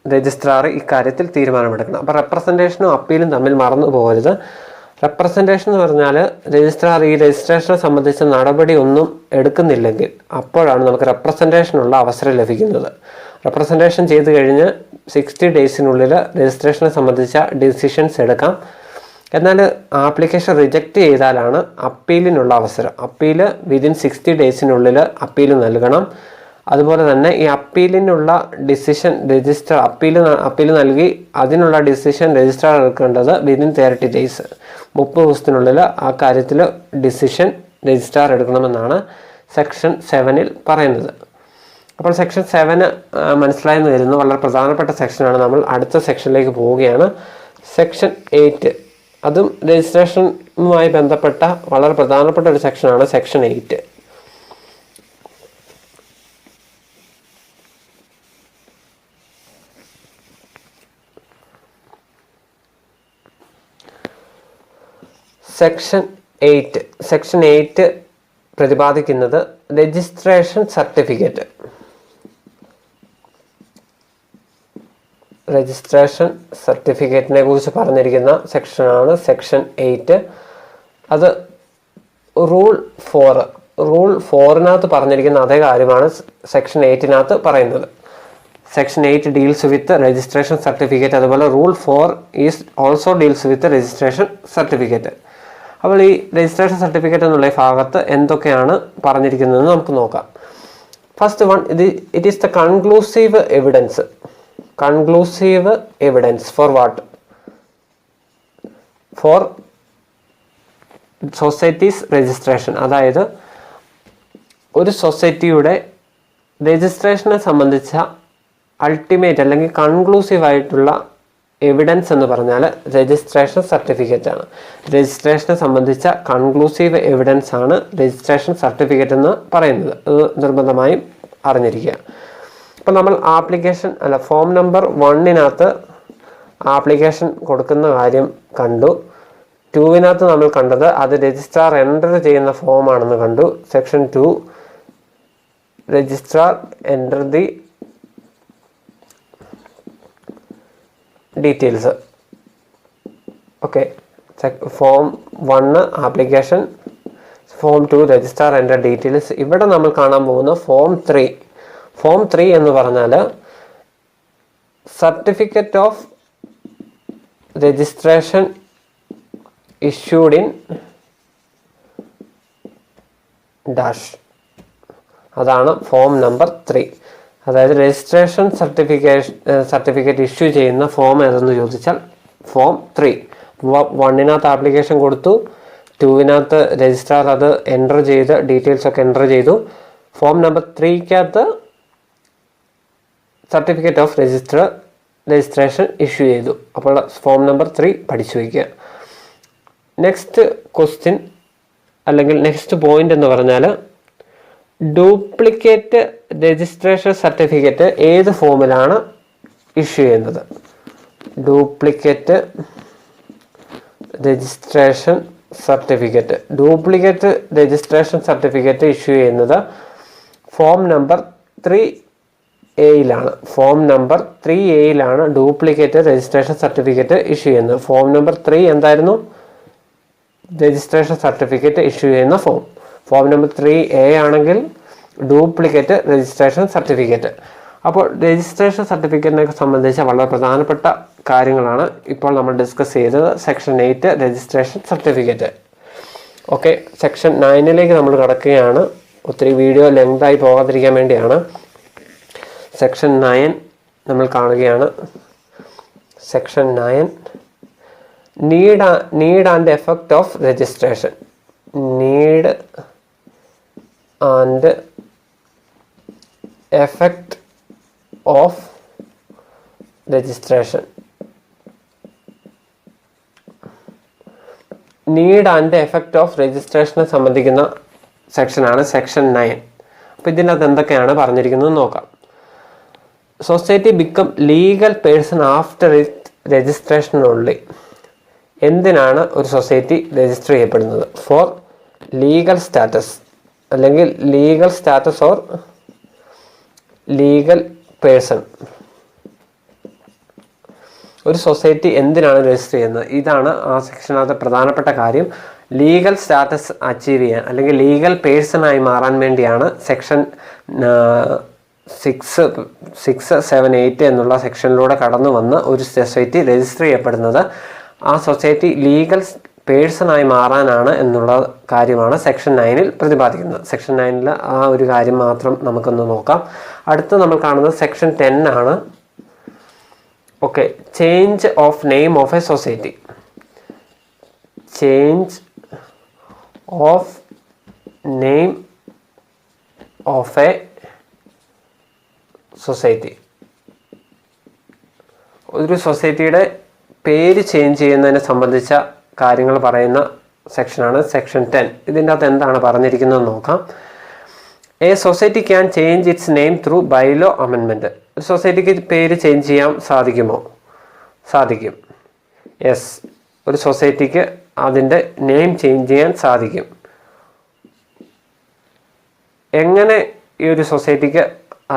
രജിസ്ട്രാർ ഇക്കാര്യത്തിൽ തീരുമാനമെടുക്കണം. അപ്പോൾ റെപ്രസെൻറ്റേഷനും അപ്പീലും തമ്മിൽ മറന്നു പോകരുത്. റെപ്രസെൻറ്റേഷൻ എന്ന് പറഞ്ഞാൽ രജിസ്ട്രാർ ഈ രജിസ്ട്രേഷനെ സംബന്ധിച്ച നടപടി ഒന്നും എടുക്കുന്നില്ലെങ്കിൽ അപ്പോഴാണ് നമുക്ക് റെപ്രസെൻറ്റേഷനുള്ള അവസരം ലഭിക്കുന്നത്. റെപ്രസെൻറ്റേഷൻ ചെയ്ത് കഴിഞ്ഞ് 60 ഡേയ്സിനുള്ളിൽ രജിസ്ട്രേഷനെ സംബന്ധിച്ച ഡിസിഷൻസ് എടുക്കാം. എന്നാൽ ആപ്ലിക്കേഷൻ റിജക്റ്റ് ചെയ്താലാണ് അപ്പീലിനുള്ള അവസരം. അപ്പീൽ വിതിൻ 60 ഡേയ്സിനുള്ളിൽ അപ്പീൽ നൽകണം. അതുപോലെ തന്നെ ഈ അപ്പീലിനുള്ള ഡിസിഷൻ അപ്പീൽ നൽകി അതിനുള്ള ഡിസിഷൻ രജിസ്ട്രാർ എടുക്കേണ്ടത് വിതിൻ 30 ഡേയ്സ്, 30 ദിവസത്തിനുള്ളിൽ ആ കാര്യത്തിൽ ഡിസിഷൻ രജിസ്ട്രാർ എടുക്കണമെന്നാണ് സെക്ഷൻ 7 പറയുന്നത്. അപ്പോൾ സെക്ഷൻ 7 മനസ്സിലായെന്ന് വരുന്നു. വളരെ പ്രധാനപ്പെട്ട സെക്ഷനാണ്. നമ്മൾ അടുത്ത സെക്ഷനിലേക്ക് പോവുകയാണ്. സെക്ഷൻ 8, അതും രജിസ്ട്രേഷനുമായി ബന്ധപ്പെട്ട വളരെ പ്രധാനപ്പെട്ട ഒരു സെക്ഷനാണ് സെക്ഷൻ 8. സെക്ഷൻ 8 പ്രതിപാദിക്കുന്നത് രജിസ്ട്രേഷൻ സർട്ടിഫിക്കറ്റ്. രജിസ്ട്രേഷൻ സർട്ടിഫിക്കറ്റിനെ കുറിച്ച് പറഞ്ഞിരിക്കുന്ന സെക്ഷനാണ് സെക്ഷൻ 8. അത് റൂൾ 4 പറഞ്ഞിരിക്കുന്ന അതേ കാര്യമാണ് സെക്ഷൻ 8 പറയുന്നത്. Section 8 deals with registration certificate. അതുപോലെ rule 4 is also deals with registration certificate. അപ്പോൾ ഈ രജിസ്ട്രേഷൻ സർട്ടിഫിക്കറ്റ് എന്നുള്ള ഭാഗത്ത് എന്തൊക്കെയാണ് പറഞ്ഞിരിക്കുന്നതെന്ന് നമുക്ക് നോക്കാം. First one, it is the conclusive evidence for what? For societies registration. അതായത് ഒരു സൊസൈറ്റിയുടെ രജിസ്ട്രേഷനെ സംബന്ധിച്ച അൾട്ടിമേറ്റ് അല്ലെങ്കിൽ കൺക്ലൂസീവ് ആയിട്ടുള്ള എവിഡൻസ് എന്ന് പറഞ്ഞാൽ രജിസ്ട്രേഷൻ സർട്ടിഫിക്കറ്റ് ആണ്. രജിസ്ട്രേഷനെ സംബന്ധിച്ച കൺക്ലൂസീവ് എവിഡൻസ് ആണ് രജിസ്ട്രേഷൻ സർട്ടിഫിക്കറ്റ് എന്ന് പറയുന്നത്. അത് നിർബന്ധമായും അറിഞ്ഞിരിക്കുക. അപ്പോൾ നമ്മൾ ഫോം നമ്പർ 1 ആപ്ലിക്കേഷൻ കൊടുക്കുന്ന കാര്യം കണ്ടു. 2 നമ്മൾ കണ്ടത് അത് രജിസ്ട്രാർ എൻ്റർ ചെയ്യുന്ന ഫോമാണെന്ന് കണ്ടു. Section 2 registrar enter the details. Okay, form 1 application, form 2 registrar enter details. ഇവിടെ നമ്മൾ കാണാൻ പോകുന്ന ഫോം 3. ഫോം 3 എന്ന് പറഞ്ഞാൽ certificate of registration issued in dash, അതാണ് ഫോം നമ്പർ 3. അതായത് രജിസ്ട്രേഷൻ സർട്ടിഫിക്കറ്റ് ഇഷ്യൂ ചെയ്യുന്ന ഫോം ഏതെന്ന് ചോദിച്ചാൽ ഫോം 3. 1 ആപ്ലിക്കേഷൻ കൊടുത്തു, 2 രജിസ്ട്രാർ അത് എൻ്റർ ചെയ്ത് ഡീറ്റെയിൽസ് ഒക്കെ എൻ്റർ ചെയ്തു. Form number 3 certificate of registration issue ചെയ്തു. അപ്പോൾ ഫോം നമ്പർ 3 പഠിച്ചു വയ്ക്കുക. നെക്സ്റ്റ് ക്വസ്റ്റ്യൻ അല്ലെങ്കിൽ നെക്സ്റ്റ് പോയിന്റ് എന്ന് പറഞ്ഞാൽ ഡ്യൂപ്ലിക്കേറ്റ് രജിസ്ട്രേഷൻ സർട്ടിഫിക്കറ്റ് ഏത് ഫോമിലാണ് ഇഷ്യൂ ചെയ്യുന്നത്? ഡ്യൂപ്ലിക്കേറ്റ് രജിസ്ട്രേഷൻ സർട്ടിഫിക്കറ്റ് ഇഷ്യൂ ചെയ്യുന്നത് form number 3A form number 3A duplicate registration certificate issue ചെയ്യുന്നത്. ഫോം നമ്പർ 3 എന്തായിരുന്നു? രജിസ്ട്രേഷൻ സർട്ടിഫിക്കറ്റ് ഇഷ്യൂ ചെയ്യുന്ന ഫോം. ഫോം നമ്പർ 3A ആണെങ്കിൽ ഡ്യൂപ്ലിക്കേറ്റ് രജിസ്ട്രേഷൻ സർട്ടിഫിക്കറ്റ്. അപ്പോൾ രജിസ്ട്രേഷൻ സർട്ടിഫിക്കറ്റിനെ സംബന്ധിച്ച വളരെ പ്രധാനപ്പെട്ട കാര്യങ്ങളാണ് ഇപ്പോൾ നമ്മൾ ഡിസ്കസ് ചെയ്തത്. Section 8 registration certificate. Okay, section 9 നമ്മൾ കടക്കുകയാണ്. ഒത്തിരി വീഡിയോ ലെങ്തായി പോകാതിരിക്കാൻ വേണ്ടിയാണ്. സെക്ഷൻ 9 നമ്മൾ കാണുകയാണ്. Section 9 need and effect of registration. Need and effect of registration. Need and effect of രജിസ്ട്രേഷനെ സംബന്ധിക്കുന്ന സെക്ഷനാണ് സെക്ഷൻ 9. അപ്പോൾ ഇതിനകത്ത് എന്തൊക്കെയാണ് പറഞ്ഞിരിക്കുന്നത് നോക്കാം. Society become legal person after it registration only. എന്തിനാണ് ഒരു സൊസൈറ്റി രജിസ്റ്റർ ചെയ്യപ്പെടുന്നത്? ഫോർ ലീഗൽ സ്റ്റാറ്റസ് അല്ലെങ്കിൽ legal status or legal person. ഒരു സൊസൈറ്റി എന്തിനാണ് രജിസ്റ്റർ ചെയ്യുന്നത്? ഇതാണ് ആ സെക്ഷനകത്തെ പ്രധാനപ്പെട്ട കാര്യം. ലീഗൽ സ്റ്റാറ്റസ് അച്ചീവ് ചെയ്യാൻ അല്ലെങ്കിൽ ലീഗൽ പേഴ്സണായി മാറാൻ വേണ്ടിയാണ് സെക്ഷൻ 6, 7, 8 എന്നുള്ള സെക്ഷനിലൂടെ കടന്നു വന്ന് ഒരു സൊസൈറ്റി രജിസ്റ്റർ ചെയ്യപ്പെടുന്നത്. ആ സൊസൈറ്റി ലീഗൽ പേഴ്സണായി മാറാനാണ് എന്നുള്ള കാര്യമാണ് സെക്ഷൻ 9 പ്രതിപാദിക്കുന്നത്. സെക്ഷൻ 9 ആ ഒരു കാര്യം മാത്രം നമുക്കൊന്ന് നോക്കാം. അടുത്ത് നമ്മൾ കാണുന്നത് സെക്ഷൻ 10 ആണ്. Okay, change of name of A society. Change of name of A സൊസൈറ്റി. ഒരു സൊസൈറ്റിയുടെ പേര് ചേഞ്ച് ചെയ്യുന്നതിനെ സംബന്ധിച്ച കാര്യങ്ങൾ പറയുന്ന സെക്ഷനാണ് സെക്ഷൻ 10. ഇതിൻ്റെ അകത്ത് എന്താണ് പറഞ്ഞിരിക്കുന്നത് നോക്കാം. A society can change it's name through bylaw amendment. ഒരു സൊസൈറ്റിക്ക് പേര് ചേഞ്ച് ചെയ്യാൻ സാധിക്കുമോ? സാധിക്കും. യെസ്, ഒരു സൊസൈറ്റിക്ക് അതിൻ്റെ നെയിം ചേഞ്ച് ചെയ്യാൻ സാധിക്കും. എങ്ങനെ ഈ ഒരു സൊസൈറ്റിക്ക്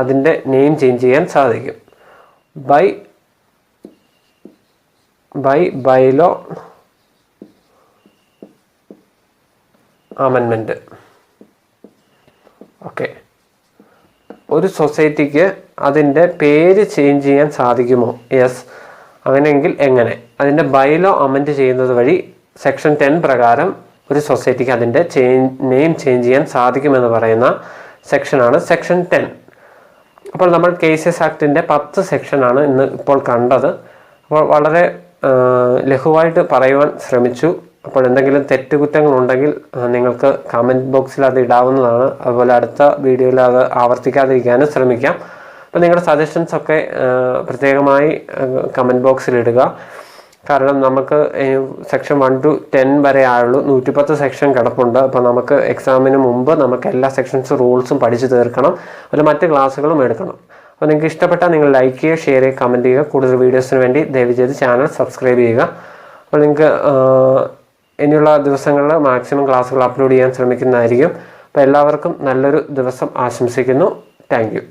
അതിൻ്റെ നെയിം ചേഞ്ച് ചെയ്യാൻ സാധിക്കും? Bylaw amendment. ഓക്കെ, ഒരു സൊസൈറ്റിക്ക് അതിൻ്റെ പേര് ചേഞ്ച് ചെയ്യാൻ സാധിക്കുമോ? യെസ്. അങ്ങനെയെങ്കിൽ എങ്ങനെ? അതിൻ്റെ ബൈലോ അമെൻഡ് ചെയ്യുന്നത് വഴി സെക്ഷൻ 10 പ്രകാരം ഒരു സൊസൈറ്റിക്ക് അതിൻ്റെ നെയിം ചേഞ്ച് ചെയ്യാൻ സാധിക്കുമെന്ന് പറയുന്ന സെക്ഷനാണ് സെക്ഷൻ 10. അപ്പോൾ നമ്മൾ കേസസ് ആക്ടിൻ്റെ 10 സെക്ഷനാണ് ഇന്ന് ഇപ്പോൾ കണ്ടത്. അപ്പോൾ വളരെ ലഘുവായിട്ട് പറയുവാൻ ശ്രമിച്ചു. അപ്പോൾ എന്തെങ്കിലും തെറ്റുകുറ്റങ്ങളുണ്ടെങ്കിൽ നിങ്ങൾക്ക് കമൻറ്റ് ബോക്സിൽ അത് ഇടാവുന്നതാണ്. അതുപോലെ അടുത്ത വീഡിയോയിൽ അത് ആവർത്തിക്കാതിരിക്കാനും ശ്രമിക്കാം. അപ്പോൾ നിങ്ങളുടെ സജഷൻസൊക്കെ പ്രത്യേകമായി കമൻറ്റ് ബോക്സിൽ ഇടുക. കാരണം നമുക്ക് സെക്ഷൻ 1 to 10 വരെ ആയുള്ളൂ, 110 സെക്ഷൻ കിടപ്പുണ്ട്. അപ്പോൾ നമുക്ക് എക്സാമിന് മുമ്പ് നമുക്ക് എല്ലാ സെക്ഷൻസ് റൂൾസും പഠിച്ചു തീർക്കണം, അതുപോലെ മറ്റ് ക്ലാസ്സുകളും എടുക്കണം. അപ്പോൾ നിങ്ങൾക്ക് ഇഷ്ടപ്പെട്ടാൽ നിങ്ങൾ ലൈക്ക് ചെയ്യുക, ഷെയർ ചെയ്യുക, കമൻറ്റ് ചെയ്യുക. കൂടുതൽ വീഡിയോസിന് വേണ്ടി ദയവ് ചെയ്ത് ചാനൽ സബ്സ്ക്രൈബ് ചെയ്യുക. അപ്പോൾ നിങ്ങൾക്ക് ഇനിയുള്ള ദിവസങ്ങളിൽ മാക്സിമം ക്ലാസ്സുകൾ അപ്ലോഡ് ചെയ്യാൻ ശ്രമിക്കുന്നതായിരിക്കും. അപ്പോൾ എല്ലാവർക്കും നല്ലൊരു ദിവസം ആശംസിക്കുന്നു. Thank you.